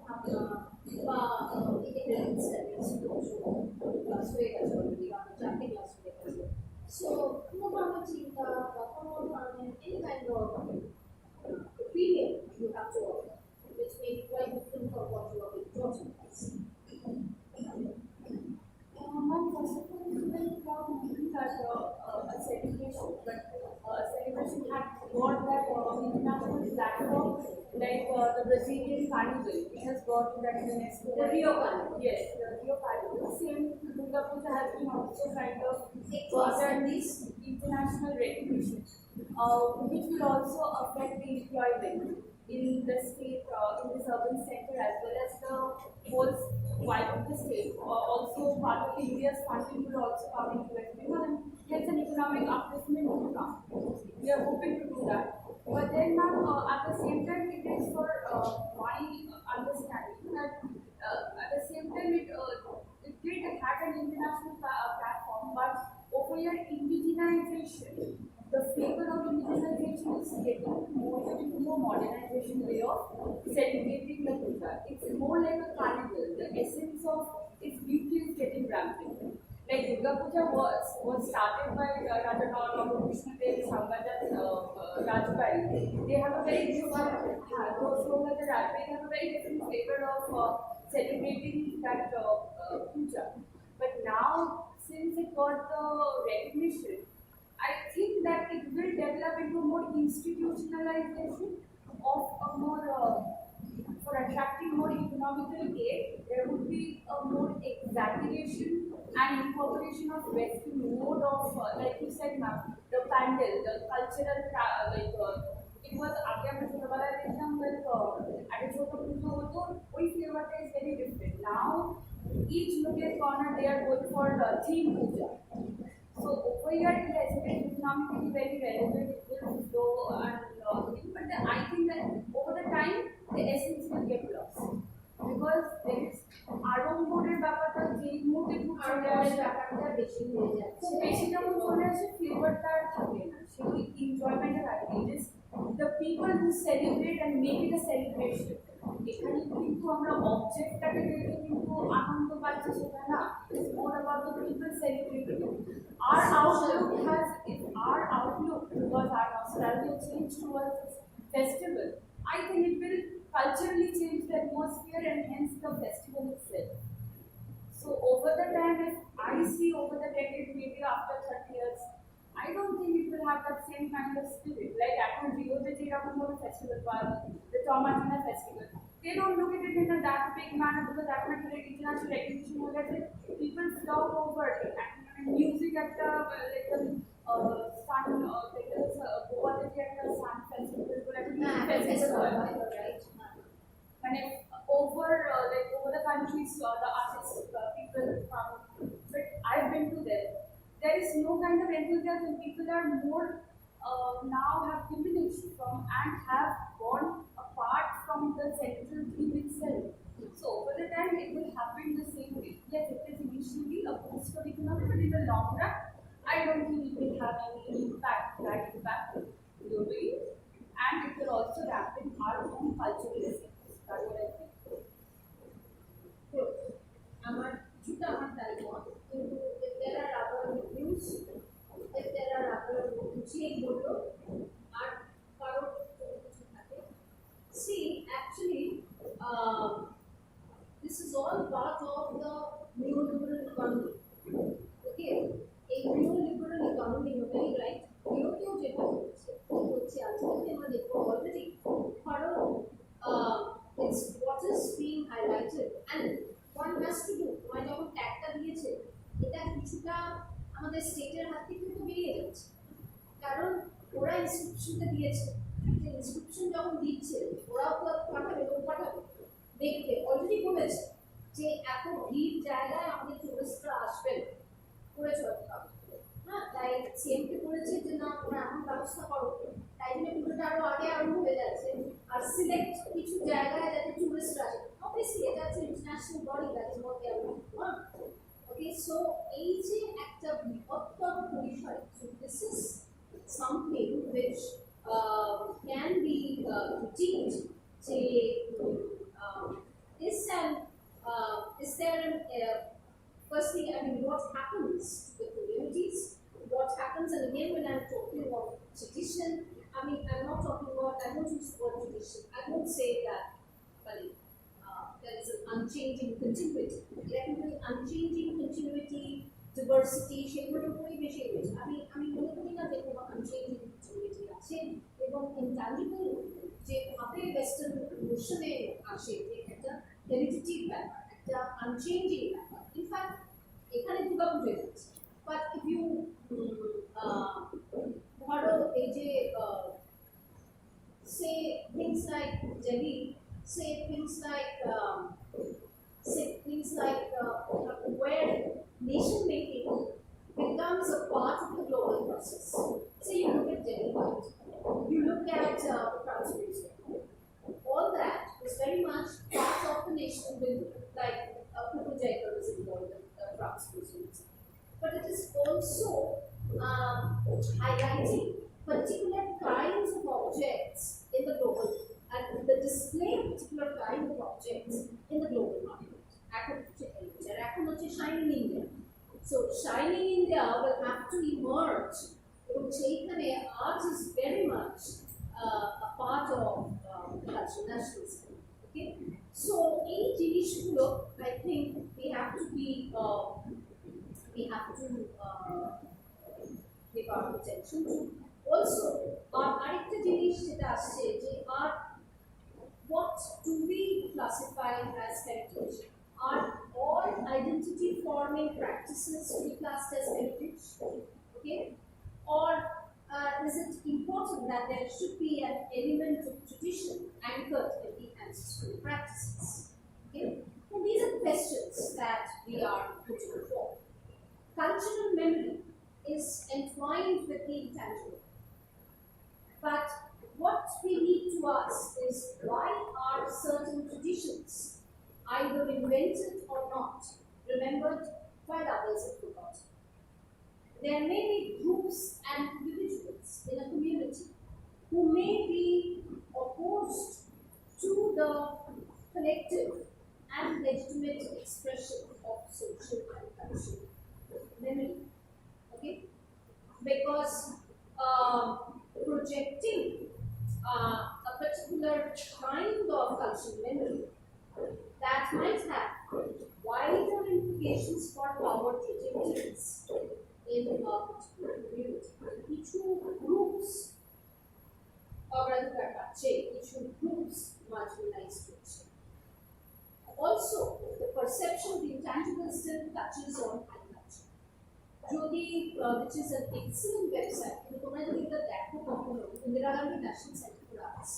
ভাবনা বা ক্লাস হয়ে গেছে অলরেডি আমার 4টে ক্লাস হয়ে গেছে সো কোনো ধরনের চিন্তা বা কোনো ধরনের any kind of opinion you have to offer which may be quite different from what you have been taught in class. My first of all is very proud moment that a celebration, but celebration had got that international platform, like the Brazilian Carnival. It has got that UNESCO. The Rio Carnival. Yes, the Rio Carnival. Same Durga Puja has been also kind of It gotten this international recognition, which will also affect the employment in the state, in this urban sector, as well as the whole wide of the state. Also, part of India's funding will also come into it, and hence an economic upliftment will come. We are hoping to do that. But then, at the same time, it is for my understanding that at the same time it did have an international platform, but over here indigenization, the flavor of indigenization is getting more into more modernization way of celebrating the Puja. It's more like a carnival. The essence of its beauty is getting rampant. Like Durga Puja was started by Raja Dr. Bishnupriya Rajbai. They have a very different, they have a very different flavor of celebrating that Puja. But now, since it got the recognition, I think that it will develop into more institutionalization of a more for attracting more economical aid. There would be a more exaggeration and incorporation of Western mode of, like you said, ma'am, the pandal, the cultural it was আগে আমরা ছোটবেলায় দেখতাম that একটা ছোট পুজো হতো ওই ফ্লেভারটা is very different now each nook corner they are going for theme puja. So over here, yes, it is economically very relevant. It will flow and but I think that over the time the essence will get lost because there is আড়ম্বরের ব্যাপারটা যেই মুহূর্তে খুব চলে আসে ব্যাপারটা বেশি হয়ে যাচ্ছে খুব বেশি যখন চলে আসে ফ্লেভারটা আর থাকে না সেই এনজয়মেন্টটা থাকে it is the people who celebrate and make it a celebration এখানে কিন্তু আমরা অবজেক্টটাকে দেখে কিন্তু আনন্দ পাচ্ছি সেটা না it's more about the people celebrating our outlook has our outlook because our nostalgia changed towards this festival. I think it will culturally change the atmosphere and hence the festival itself. So over the time, if I see over the decade, maybe after 30 years, I don't think it will have that same kind of spirit. Like এখন রিওতে যেরকম ভাবে festival পাওয়া the Tomatina festival. They don't look at it in a that big manner because এখন একটা international recognition হয়ে গেছে. People flock over it. And music একটা like the sun like গোয়াতে যে একটা sun festival বলে একটা music festival হয়. And over like over the countries, the artists, people come. But I've been to there. There is no kind of enthusiasm. People are more now have diminished from and have gone apart from the central theme itself. So over the time, it will happen the same way. Yes, it is initially a boost for economy, but in the long run, I don't think it will have any impact, that impact globally, and it will also dampen our own cultural essence. That's what I think. আমার কিছুটা আমার তাই মত কিন্তু if there are other reviews, if there are other check বললো আর কারো কিছু থাকে see actually this is all part of the neoliberal economy. Okay, এই neoliberal economy very right ইউরোপেও যেটা হচ্ছে আজকে আমরা দেখবো অলরেডি কারণ it's what is being highlighted and one has to do মানে যখন ট্যাগটা দিয়েছে এটা কিছুটা আমাদের স্টেটের হাত থেকে কিন্তু বেরিয়ে যাচ্ছে কারণ ওরা ইনস্ক্রিপশনটা দিয়েছে যে ইনস্ক্রিপশন যখন দিচ্ছে ওরাও তো পাঠাবে লোক পাঠাবে দেখতে অলরেডি বলেছে যে এত ভিড় জায়গায় আমাদের টুরিস্টরা আসবেন করেছে হ্যাঁ তাই সিএমকে বলেছে যে না ওরা এখন ব্যবস্থা করো তাই জন্য পুজোটা আরো আগে আরম্ভ হয়ে যাচ্ছে আর সিলেক্ট কিছু জায়গায় যাতে টুরিস্ট আসে অবভিয়াসলি এটা হচ্ছে international body that is what they are okay so এই যে একটা বৃহত্তর পরিসরে so this is something which can be critiqued যে is there an firstly, I mean, what happens to the communities? What happens, and again, when I'm talking about tradition, I mean, I'm not talking about, I don't use the word tradition. I won't say that, but there is an unchanging continuity. Definitely unchanging continuity, diversity, সেগুলোর উপরেই বেশি হয়েছে আমি মনে করি না যে কোনো unchanging continuity আছে এবং intangible যেভাবে ওয়েস্টার্ন নোশনে আসে যে একটা হেরিডিটিভ ব্যাপার একটা আনচেঞ্জিং ব্যাপার ইনফ্যাক্ট এখানে দুর্গাপুজো যাচ্ছে বাট ইফ ইউ ধরো এই যে say things like Delhi, say things like where nation making becomes a part of the global process. Say you look at Delhi, you look at the Crowds Museum. All that is very much part of the national building, like Kutu Jaikar is involved in the Crowds Museum. But it is also highlighting particular kinds of objects in the global and the display of particular kind of objects in the global market. Shining India. So Shining India will have to emerge. Art is very much a part of cultural nationalism. Okay, so in Jinishkulo, I think we have to give our attention to. Also, our arekta jinish jeta asche je our what do we classify as heritage? Are all identity forming practices to be classed as heritage? Okay, or is it important that there should be an anchored in the ancestral practices. Okay? And these are questions that we are putting forth. Cultural memory is entwined with the intangible. But what we need to ask is, why are certain traditions either invented or not remembered while others are forgotten? There may be groups and individuals in a community who may be opposed to the collective and legitimate expression of social and cultural memory. Okay? Because projecting a particular kind of cultural memory that might have wider implications for power trajectories in a particular community. Issue groups, or rather, issue groups marginalized groups. Also, the perception of the intangible still touches on high culture. যদি which is an excellent website, কিন্তু তোমরা যদি এটা দেখো কখনো, Indira Gandhi national centre for arts,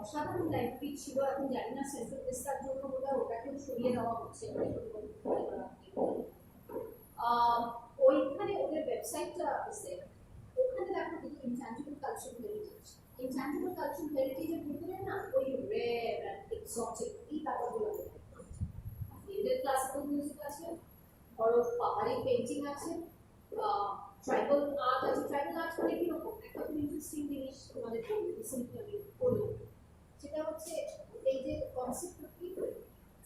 অসাধারণ library ছিল। এখন জানি না সেন্ট্রাল ভিস্তার জন্য বোধহয় ওটাকেও সরিয়ে দেওয়া হচ্ছে। ওইখানে ওদের ওয়েবসাইটটা আছে, ওখানে দেখো কিন্তু intangible cultural heritage, intangible cultural হেরিটেজের ভিতরে না ওই রেয়ার অ্যান্ড এক্সোটিক এই ব্যাপারগুলো ইন্ডিয়ান ক্লাসিক্যাল মিউজিক আছে, ধরো পাহাড়ি পেন্টিং আছে, ট্রাইবাল আর্ট আছে। ট্রাইবাল আর্ট মানে কিরকম একটা খুব ইন্টারেস্টিং জিনিস তোমাদের রিসেন্টলি আমি করলাম, সেটা হচ্ছে এই যে কনসেপ্ট কি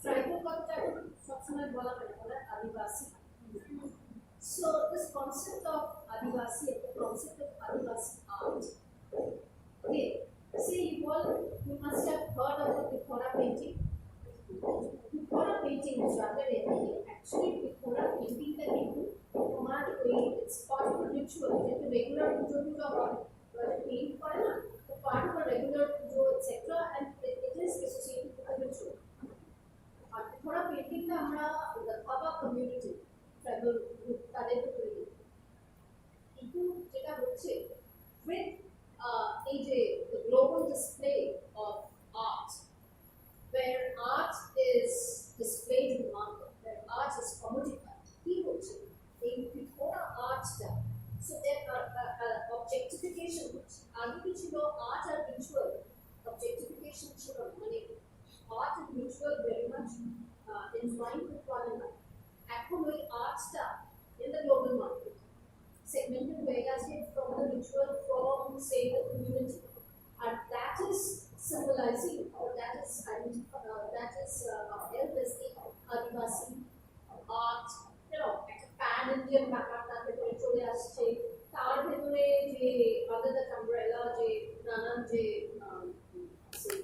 ট্রাইবাল কথাটা এখন সবসময় বলা হয় না, বলা আদিবাসী। So this concept of Adivasi, the concept of Adivasi art. Okay, see you must have heard of the Pithora painting. Pithora painting is rather actually Pithora painting that we do. It's part of a ritual. It's a regular pujo paint for the part of a regular pujo, etc. And it is associated with a ritual. Pithora painting na amra the Thaba community tribal group তাদের উপরে কিন্তু যেটা হচ্ছে with এই যে the global display of art, where art is displayed in the market, where art is commodified, কি হচ্ছে এই পুরো আর্টটা, so there objectification হচ্ছে। আগে কি ছিল art আর ritual, objectification ছিল মানে art and ritual very much entwined with one another. এখন ওই আর্টসটা in the global market segmented হয়ে গেছে from the ritual, from say the community, and that is symbolizing or that is held as the Adivasi art, একটা pan Indian ব্যাপার তার ভেতরে চলে আসছে। তার ভেতরে যে under that umbrella যে নানান যে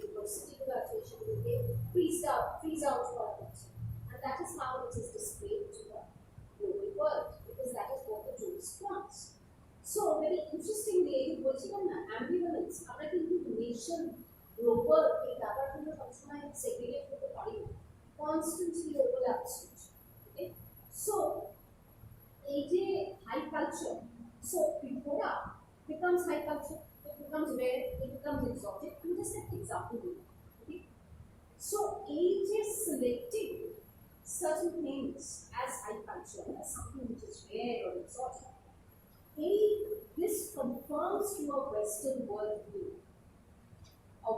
diversityগুলো আছে সেগুলোকে freeze out করা হচ্ছে, and that is how it is displayed to the global world, because that is what the tourist wants. So very interestingly, এই বলছিলাম না ambivalence, আমরা কিন্তু নেশন গ্লোবাল এই ব্যাপারগুলো সবসময় সেগ্রিগেট করতে পারি না, কনস্ট্যান্টলি ওভারল্যাপস হচ্ছে। ওকে, সো এই যে high culture, so Pithora becomes high culture, it becomes rare, it becomes exotic. I'm just an example. Okay, so age is selecting certain things as high culture, as something which is rare or exotic. This conforms to a Western worldview, of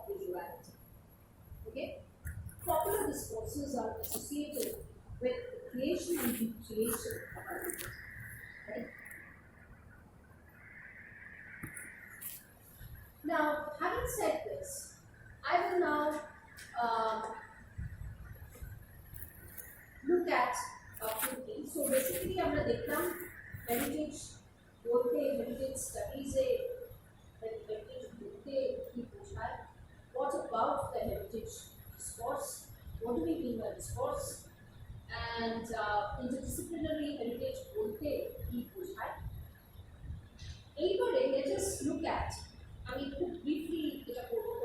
visuality. Okay, popular discourses are associated with the creation and recreation of identity. Right? Now, having said this, I will now look at a few things. So basically, আমরা দেখলাম heritage বলতে heritage studies heritage বলতে কি বোঝায়, what about the heritage discourse, what do we mean by discourse, and interdisciplinary heritage বলতে কি বোঝায়। এইবারে let us look at, আমি খুব briefly এটা করব,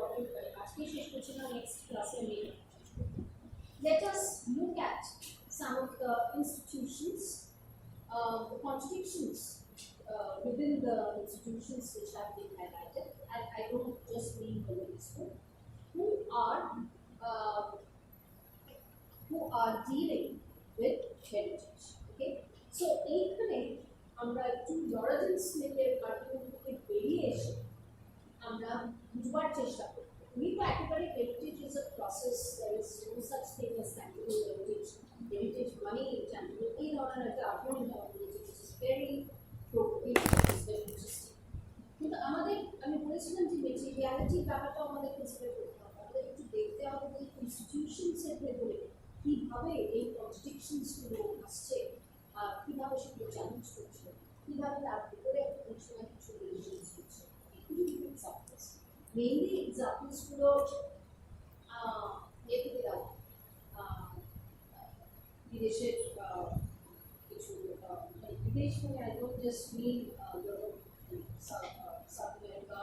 আজকে শেষ করছি না, নেক্সট ক্লাসে আমি let us look at some of the institutions, the contradictions within the institutions which have been highlighted. And I don't just UNESCO, who are uh, dealing with heritage. Okay, so এইখানে আমরা একটু Lawrence স্মিথের argument থেকে বেরিয়ে এসে আমরা বুঝবার চেষ্টা করি উনি তো একেবারে heritage is a process there is no such thing as tangible heritage heritage মানে ট্যাঙ্গিবল এই ধরনের একটা আর্গুমেন্ট আমাদের দিয়েছে which is very provocative, is very interesting. কিন্তু আমাদের আমি বলেছিলাম যে মেটেরিয়ালিটি ব্যাপারটা আমাদের কনসিডার করতে হবে আমাদের একটু দেখতে হবে যে ইনস্টিটিউশনস এর ভেতরে কিভাবে এই কন্ট্রাডিকশনসগুলো আসছে কিভাবে সেগুলো চ্যালেঞ্জ করছে কিভাবে তার ভিতরে অনেক সময় কিছু রিলেশনস হচ্ছে কিছু কিছু এক্সাম্পলস মেইনলি এক্সাম্পলসগুলো ইয়ে থেকে দেওয়া বিদেশের কিছু বিদেশ মানে I don't just mean South America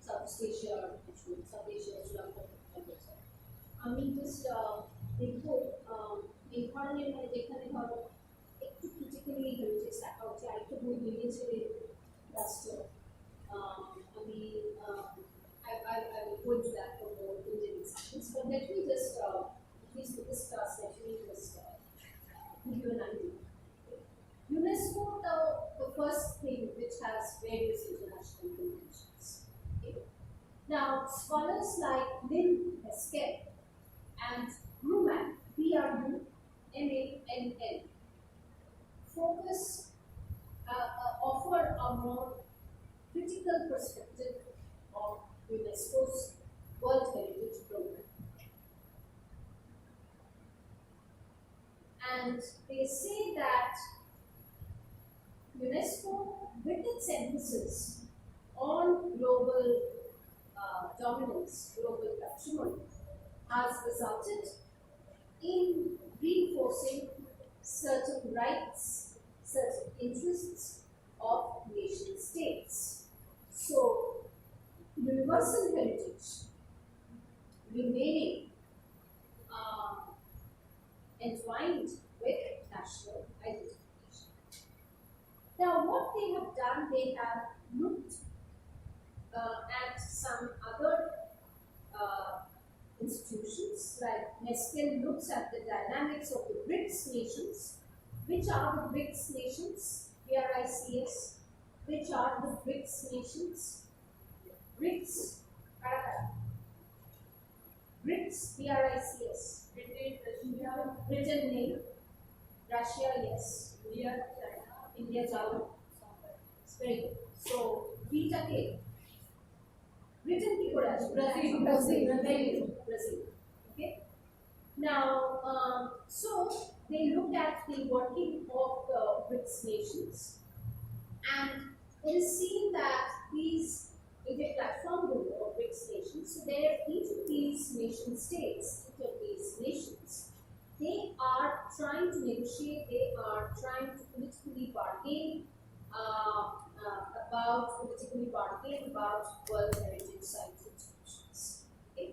South East এশিয়ার কিছু সাউথ এশিয়া শ্রীলঙ্কা আমি জাস্ট দেখবো এই ধরনের মানে যেখানে ধরো একটু ক্রিটিক্যালি হেরিটেজ দেখা হচ্ছে আরেকটু বই বেরিয়েছে রাষ্ট্র আমি I will go into that for more Indian examples, but let me just, at least for this class, let me just give you an idea. UNESCO, the first thing which has various international conventions. Okay? Now, scholars like Lynn Hesketh and Ruman, Brumann, focus, offer a more critical perspective of UNESCO's World Heritage Program. And they say that UNESCO, with its emphasis on global dominance, global patrimony, has resulted in reinforcing certain rights, certain interests of nation states. So, universal heritage remaining entwined with national identification. Now, what they have done, they have looked at some other institutions, like Meskel looks at the dynamics of the BRICS nations. Which are the BRICS nations? BRICS. Which are the BRICS nations? BRICS, BRICS, BRICS. Britain, name. Russia, yes. India, China. It's very good. So, Beta K. Britain, Brazil. Okay. Now, so they look at the working of the BRICS nations, and it is seen that these is a platform group of BRICS nations. So there, each of these nation states, each of these nations, they are trying to negotiate, they are trying to politically bargain about World Heritage Site institutions. Okay?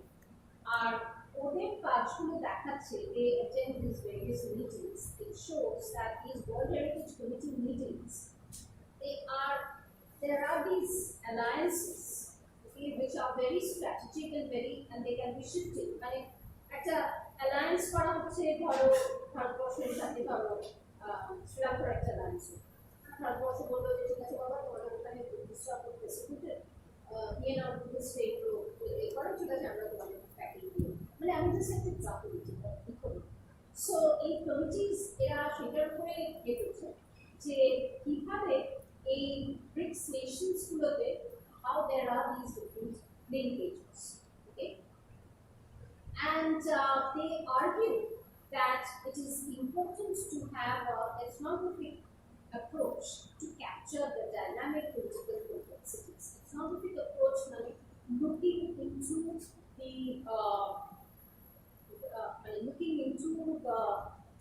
ওদের কাজগুলো দেখাচ্ছে they attend these various meetings. It shows that these World Heritage Committee meetings, there are these alliances, okay, which are very strategic and they can be shifted. মানে একটা alliance করা হচ্ছে ধরো ভারতবর্ষের সাথে ধরো শ্রীলঙ্কার একটা alliance ভারতবর্ষ বললো যে ঠিক আছে বাবা তোমাদের ওখানে বুদ্ধিস্টরা প্রসিকিউটেড ইয়ে নাও বুদ্ধিস্ট এগুলো এই করো ঠিক আছে আমরা তোমাদের প্যাকিং দিই মানে আমি জাস্ট একটা এক্সাম্পল দিচ্ছি সো এই কমিটিস এরা সেটার উপরে ইয়ে করছে যে কিভাবে এই BRICS nationsগুলোতে how there are these different linkages, okay? And they argue that it is important to have an ethnographic approach to capture the dynamic political complexities. Ethnographic approach means looking into the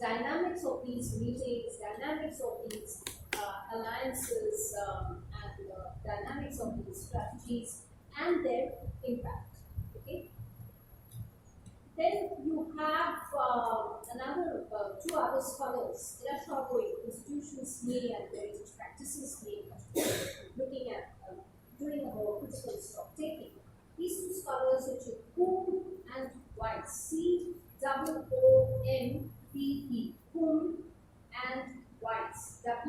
dynamics of these meetings, dynamics of these alliances, and dynamics of these strategies and their impact. Okay. Then you have two other scholars, institutions and heritage practices looking at doing a more critical stock taking. these two scholars, which are Coombe and Weiss, Coombe, Coombe and Weiss, Weiss.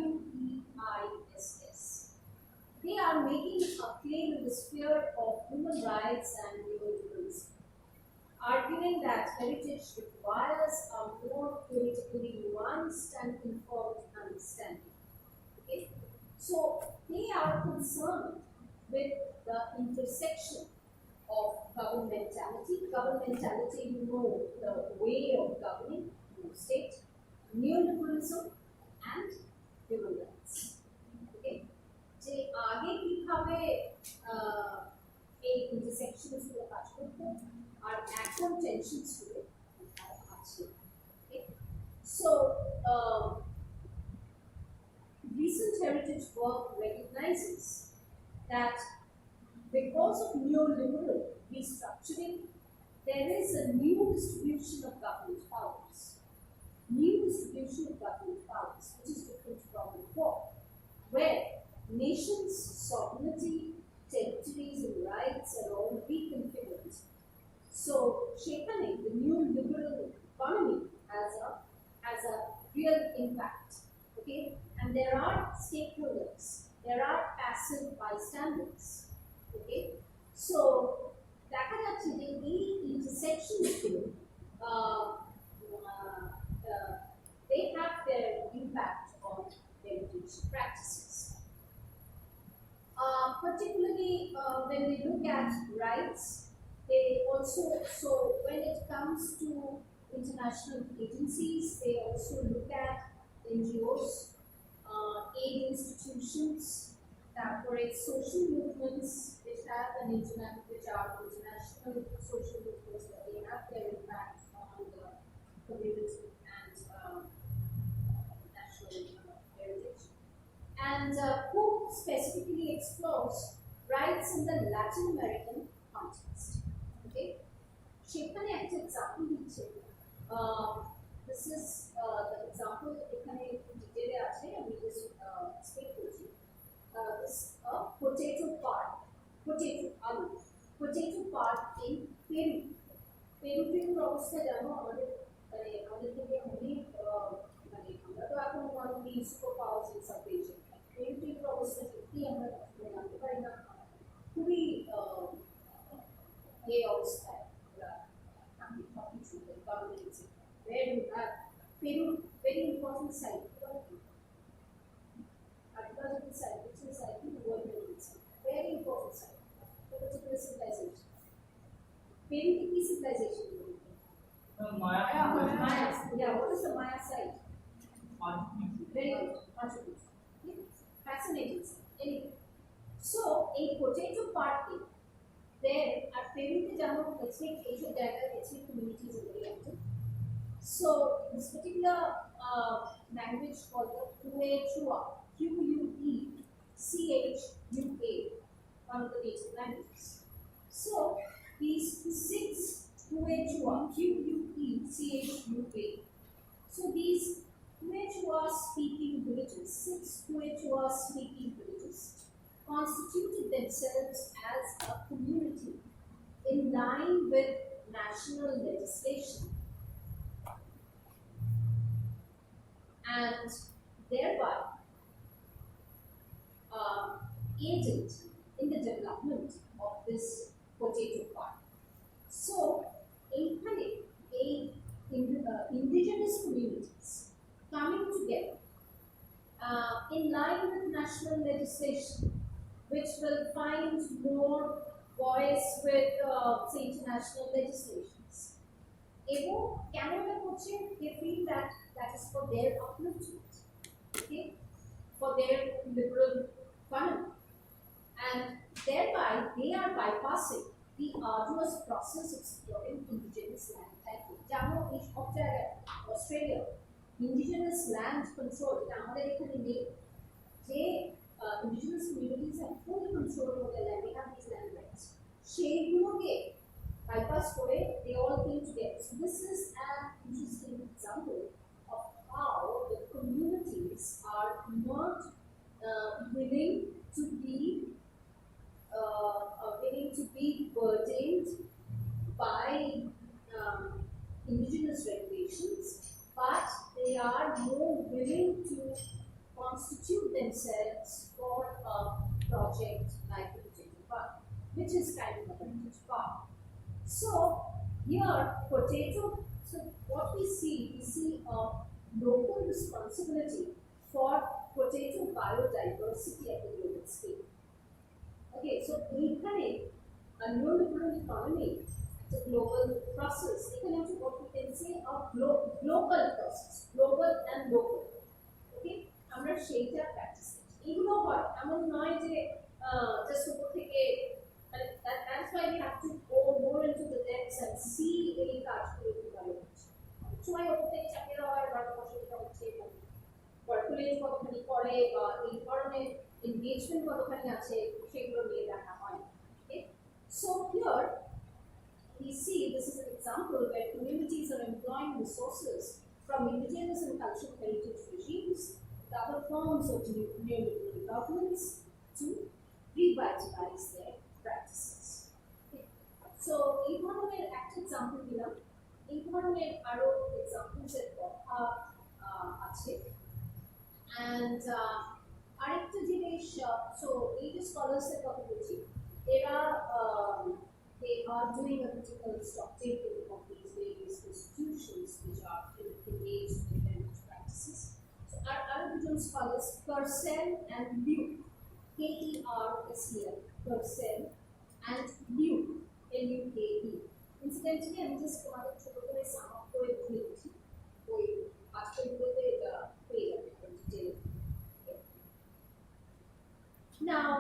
They are making a claim in the sphere of human rights and neoliberalism, arguing that heritage requires a more politically nuanced and informed understanding. Okay? So they are concerned with the intersection of governmentality. Governmentality, you know, the way of governing the state, neoliberalism, and human rights. Okay? যে আগে কিভাবে এই ইন্টারসেকশনস গুলো কাজ করতো আর এখন tensions গুলো আছে। So recent heritage work recognizes that because of neoliberal restructuring, there is a new distribution of government powers. New distribution of government powers, which is different from before, where nations' sovereignty, territories, and rights are all reconfigured. So, shaping the new liberal economy has a real impact. Okay, and there are stakeholders, there are passive bystanders. Okay, so দেখা যাচ্ছে যে এই intersections they have their impact on heritage practices. Particularly when we look at rights, they also, so when it comes to international agencies, they also look at NGOs, aid institutions, corporate social movements which are international social movements, that they have their impact on the community and national heritage. And who specifically explores rights in the Latin American context. Okay, সেখানে একটা example দিচ্ছে, this is the example এখানে একটু ডিটেইলে আছে, আমি just spec করছি। This potato park, potato park in Peru. পেরুতে অবস্থা জানো, আমাদের মানে আমাদের থেকে অনেক মানে আমরা তো এখন one of the super powers in South Asia. পেরুতে অবস্থা সত্যি আমরা জানতে পারি না, খুবই এই অবস্থায় where you have Peru, very important site, archaeological site, which is I think World Heritage Site, very important site for particular civilization. Peru ki civilization? Maya. Yeah, what is the Maya site? Very good, fascinating. Anyway, so a potato party there at Peru, ethnic Asian data, ethnic communities are very active. So this particular language called the Quechua, Quechua, one of the native languages. So these six Quechua, Quechua. So these Quechua speaking villages, six Quechua speaking villages, constituted themselves as a community in line with national legislation and thereby aided in the development of this potato park. So, indigenous communities coming together in line with national legislation, which will find more voice with, say, international legislations. Ebo, Canada Koche, they feel that that is for their upliftment, okay, for their liberal economy. And thereby, they are bypassing the arduous process of securing indigenous land title. Jamo is Australia, indigenous land control, indigenous communities have full control over their land, they have these land rights. Bypass kore, they all came together. So this is an interesting example of how the communities are not willing to be burdened indigenous regulations, but they are more willing to constitute themselves for a project like the potato park, which is kind of a heritage park. So here, potato. So what we see a local responsibility for potato biodiversity at the global scale. Okay, so এইখানে a neoliberal economy, it's a global process. এখানে হচ্ছে what we can say a global process, global and local. Okay, আমরা সেইটা practice করছি। এগুলো হয় এমন নয় যে জাস্ট উপর থেকে মানে that's why we have to go more into the depths and see এই কাজগুলো কিভাবে হচ্ছে। সময় উপর থেকে চাপিয়ে দেওয়া হয় ভারত বর্ষটা হচ্ছে কর্পোরেট কতখানি করে বা এই ধরনের engagement কতখানি আছে সেগুলো নিয়ে দেখা হয়। Okay, so here we see this is an example where communities are employing resources from indigenous and cultural heritage regimes and other forms of neoliberal governments to revitalize their practices. Okay. So এই ধরনের একটা example দিলাম, এই ধরনের আরো এক্সাম্পলসের কথা আছে। And আরেকটা জিনিস so এই যে স্কলারসের কথা বলছি এরা they are doing a critical stock taking of these various institutions which are engaged in heritage practices. So our duজন scholars Purcell and Luke, K-E-R-S-E-L, Purcell and Luke, L-U-K-E. Incidentally, আমি just তোমাদের ছোট করে sum up করে লিখে দিচ্ছি ওই আর্টিকেলগুলোতে এটা পেয়ে যাবে detail. Now,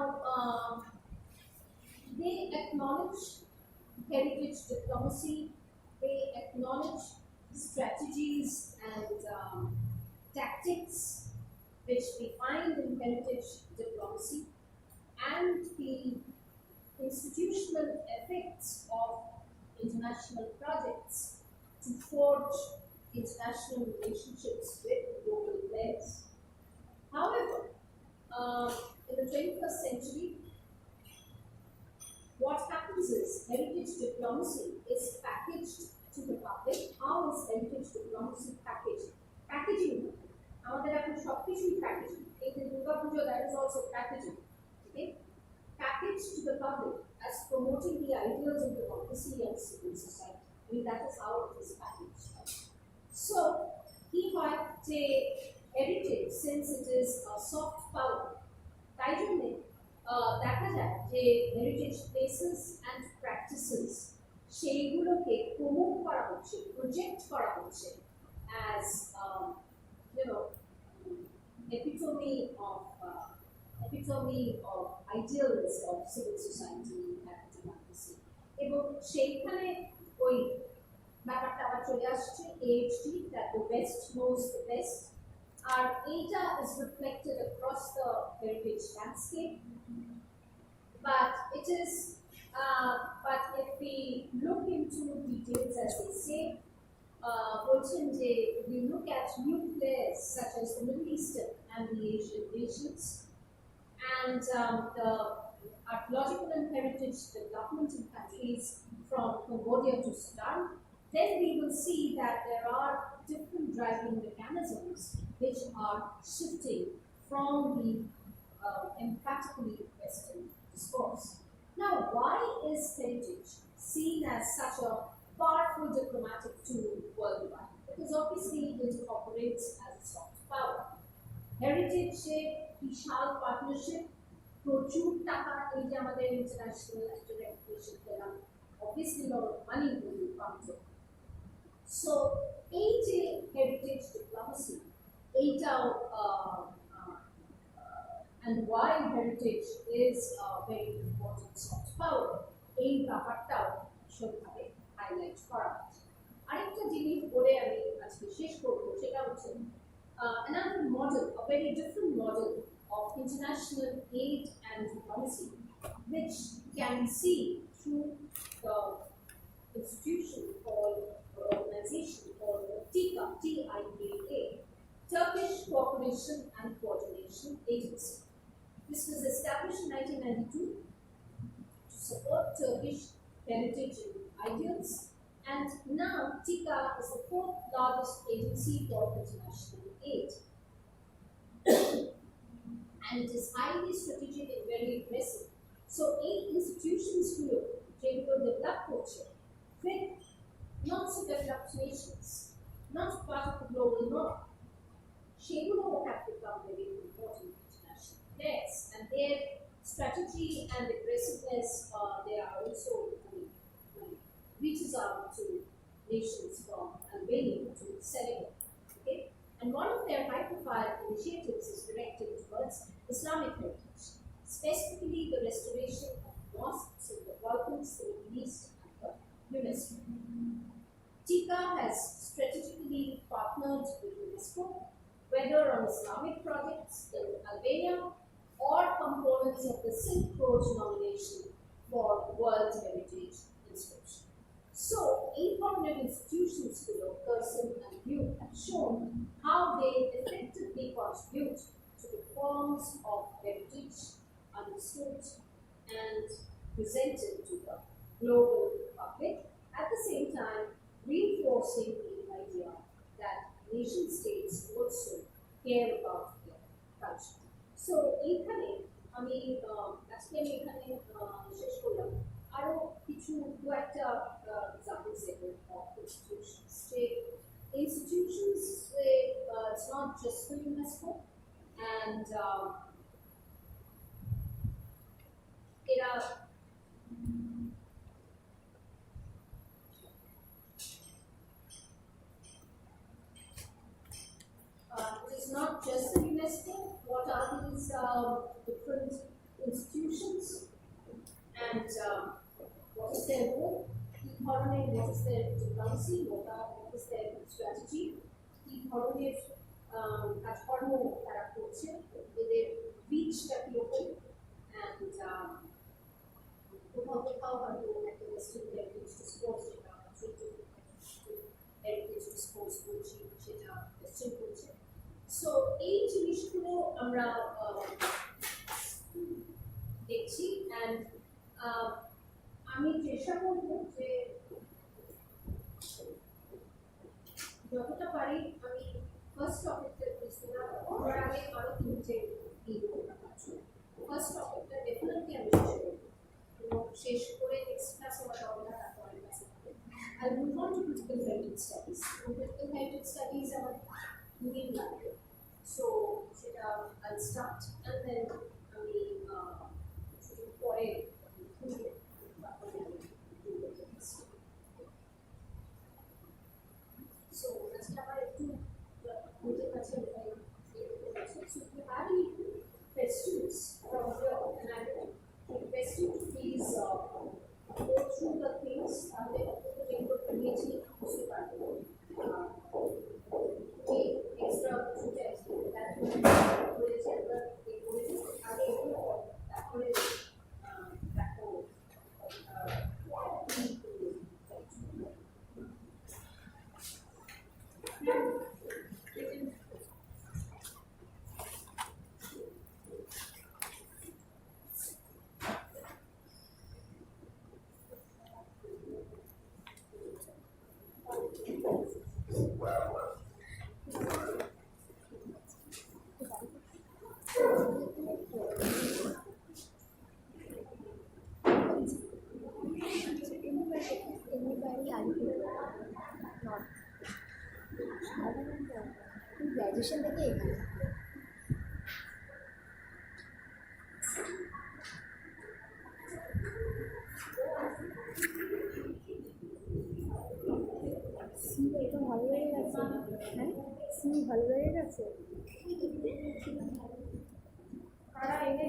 they acknowledge heritage diplomacy, they acknowledge strategies and tactics which we find in heritage diplomacy and the institutional effects of international projects to forge international relationships with global players. However, in the 21st century, what happens is heritage diplomacy is packaged to the public. How is heritage diplomacy packaged? Packaging. আমাদের এখন সবকিছুই packaging. এই যে Durga Puja, that is also packaging. Okay, packaged to the public as promoting the ideals of democracy and civil society. I mean, that is how it is packaged. So, কি হয় যে heritage, since it is a soft power, তাই জন্যে দেখা যায় যে heritage places and practices সেইগুলোকে promote করা হচ্ছে, প্রজেক্ট করা হচ্ছে as epitome of ideals of civil society and democracy. এবং সেইখানে ওই ব্যাপারটা আবার চলে আসছে AHD, that the West knows the best. Our data is reflected across the heritage landscape, but it is, but if we look into details, as they say, if we look at new players such as the Middle Eastern and the Asian nations, and the archaeological and heritage development in countries from Cambodia to Sudan, then we will see that there are different driving mechanisms which are shifting from the emphatically Western discourse. Now, why is heritage seen as such a powerful diplomatic tool worldwide? Because obviously it operates as a soft power. Heritage বিশাল partnership, প্রচুর টাকা, এই যে আমাদের international একটা reputation পেলাম, obviously a lot of money will come to. So, এই যে heritage diplomacy, এইটাও and why heritage is a very important soft power, এই ব্যাপারটাও ভীষণভাবে হাইলাইট করা হচ্ছে। আরেকটা জিনিস বলে আমি আজকে শেষ করবো, সেটা হচ্ছে another model, a very different model of international aid and diplomacy, which can be seen through the institution called, or organization called TICA, T-I-C-A, Turkish Cooperation and Coordination Agency. This was established in 1992 to support Turkish heritage ideals And now TICA is the fourth largest agency for international aid. And it is highly strategic and very aggressive. So, 8 institutions group to develop culture with not so developed nations, not part of the global norm. Shagulo have become very important international players, and their strategy and aggressiveness, they are also reaches out to nations from Albania to Senegal. Okay? And one of their high-profile initiatives is directed towards Islamic heritage, specifically the restoration of mosques in the Balkans, the Middle East, and the UNESCO. TICA has strategically partnered with UNESCO, whether on Islamic projects in Albania or components of the Silk Road nomination for World Heritage Inscription. So, 800 institutions below Person and Youth have shown how they effectively contribute to the forms of heritage understood and presented to the global public, at the same time reinforcing the idea that nation states also care about their culture. So, এখানে আমি আজকে আমি এখানে শেষ করলাম আরো কিছু একটা এক্সাম্পল দেবো অফ ইনস্টিটিউশনস যে institutions it's not just for UNESCO and এরা it is not just the UNESCO. What are these different institutions and what is their role? What is their diplomacy? What is their strategy? কাজকর্ম তারা করছে এদের রিচটা কিরকম and কোথাও কোথাও হয়তো একটা ওয়েস্টার্ন হেরিটেজ ডিসকোর্স যেটা হেরিটেজ ডিসকোর্স বলছি সেটা কোয়েশ্চেন করছে সো এই জিনিসগুলো আমরা দেখছি অ্যান্ড আমি চেষ্টা করব যে যতটা পারি আমি ফার্স্ট টপিকটা ডিসকাস করব আর আগে আরো তিনটে ফার্স্ট টপিকটা ডেফিনেটলি আমি শেষ করে নেক্সট ক্লাস হওয়াটা হবে না তারপরে ক্লাসে I'll move on to critical heritage studies. Critical heritage studies are main line. So, I'll start and then পরে So, let's start একটু বুঝতে পারছি So, if you have any questions from here, and I will request you to please go through the things and then immediately বুঝতে পারবো এই extra text that করেছে আমরা এই করেছি আগে এগুলো তারপরে দেখো গ্র্যাজুয়েশন থেকে এখানে সি এটা ভালো লেগে গেছে হ্যাঁ সি ভালো লেগে গেছে তারা এনে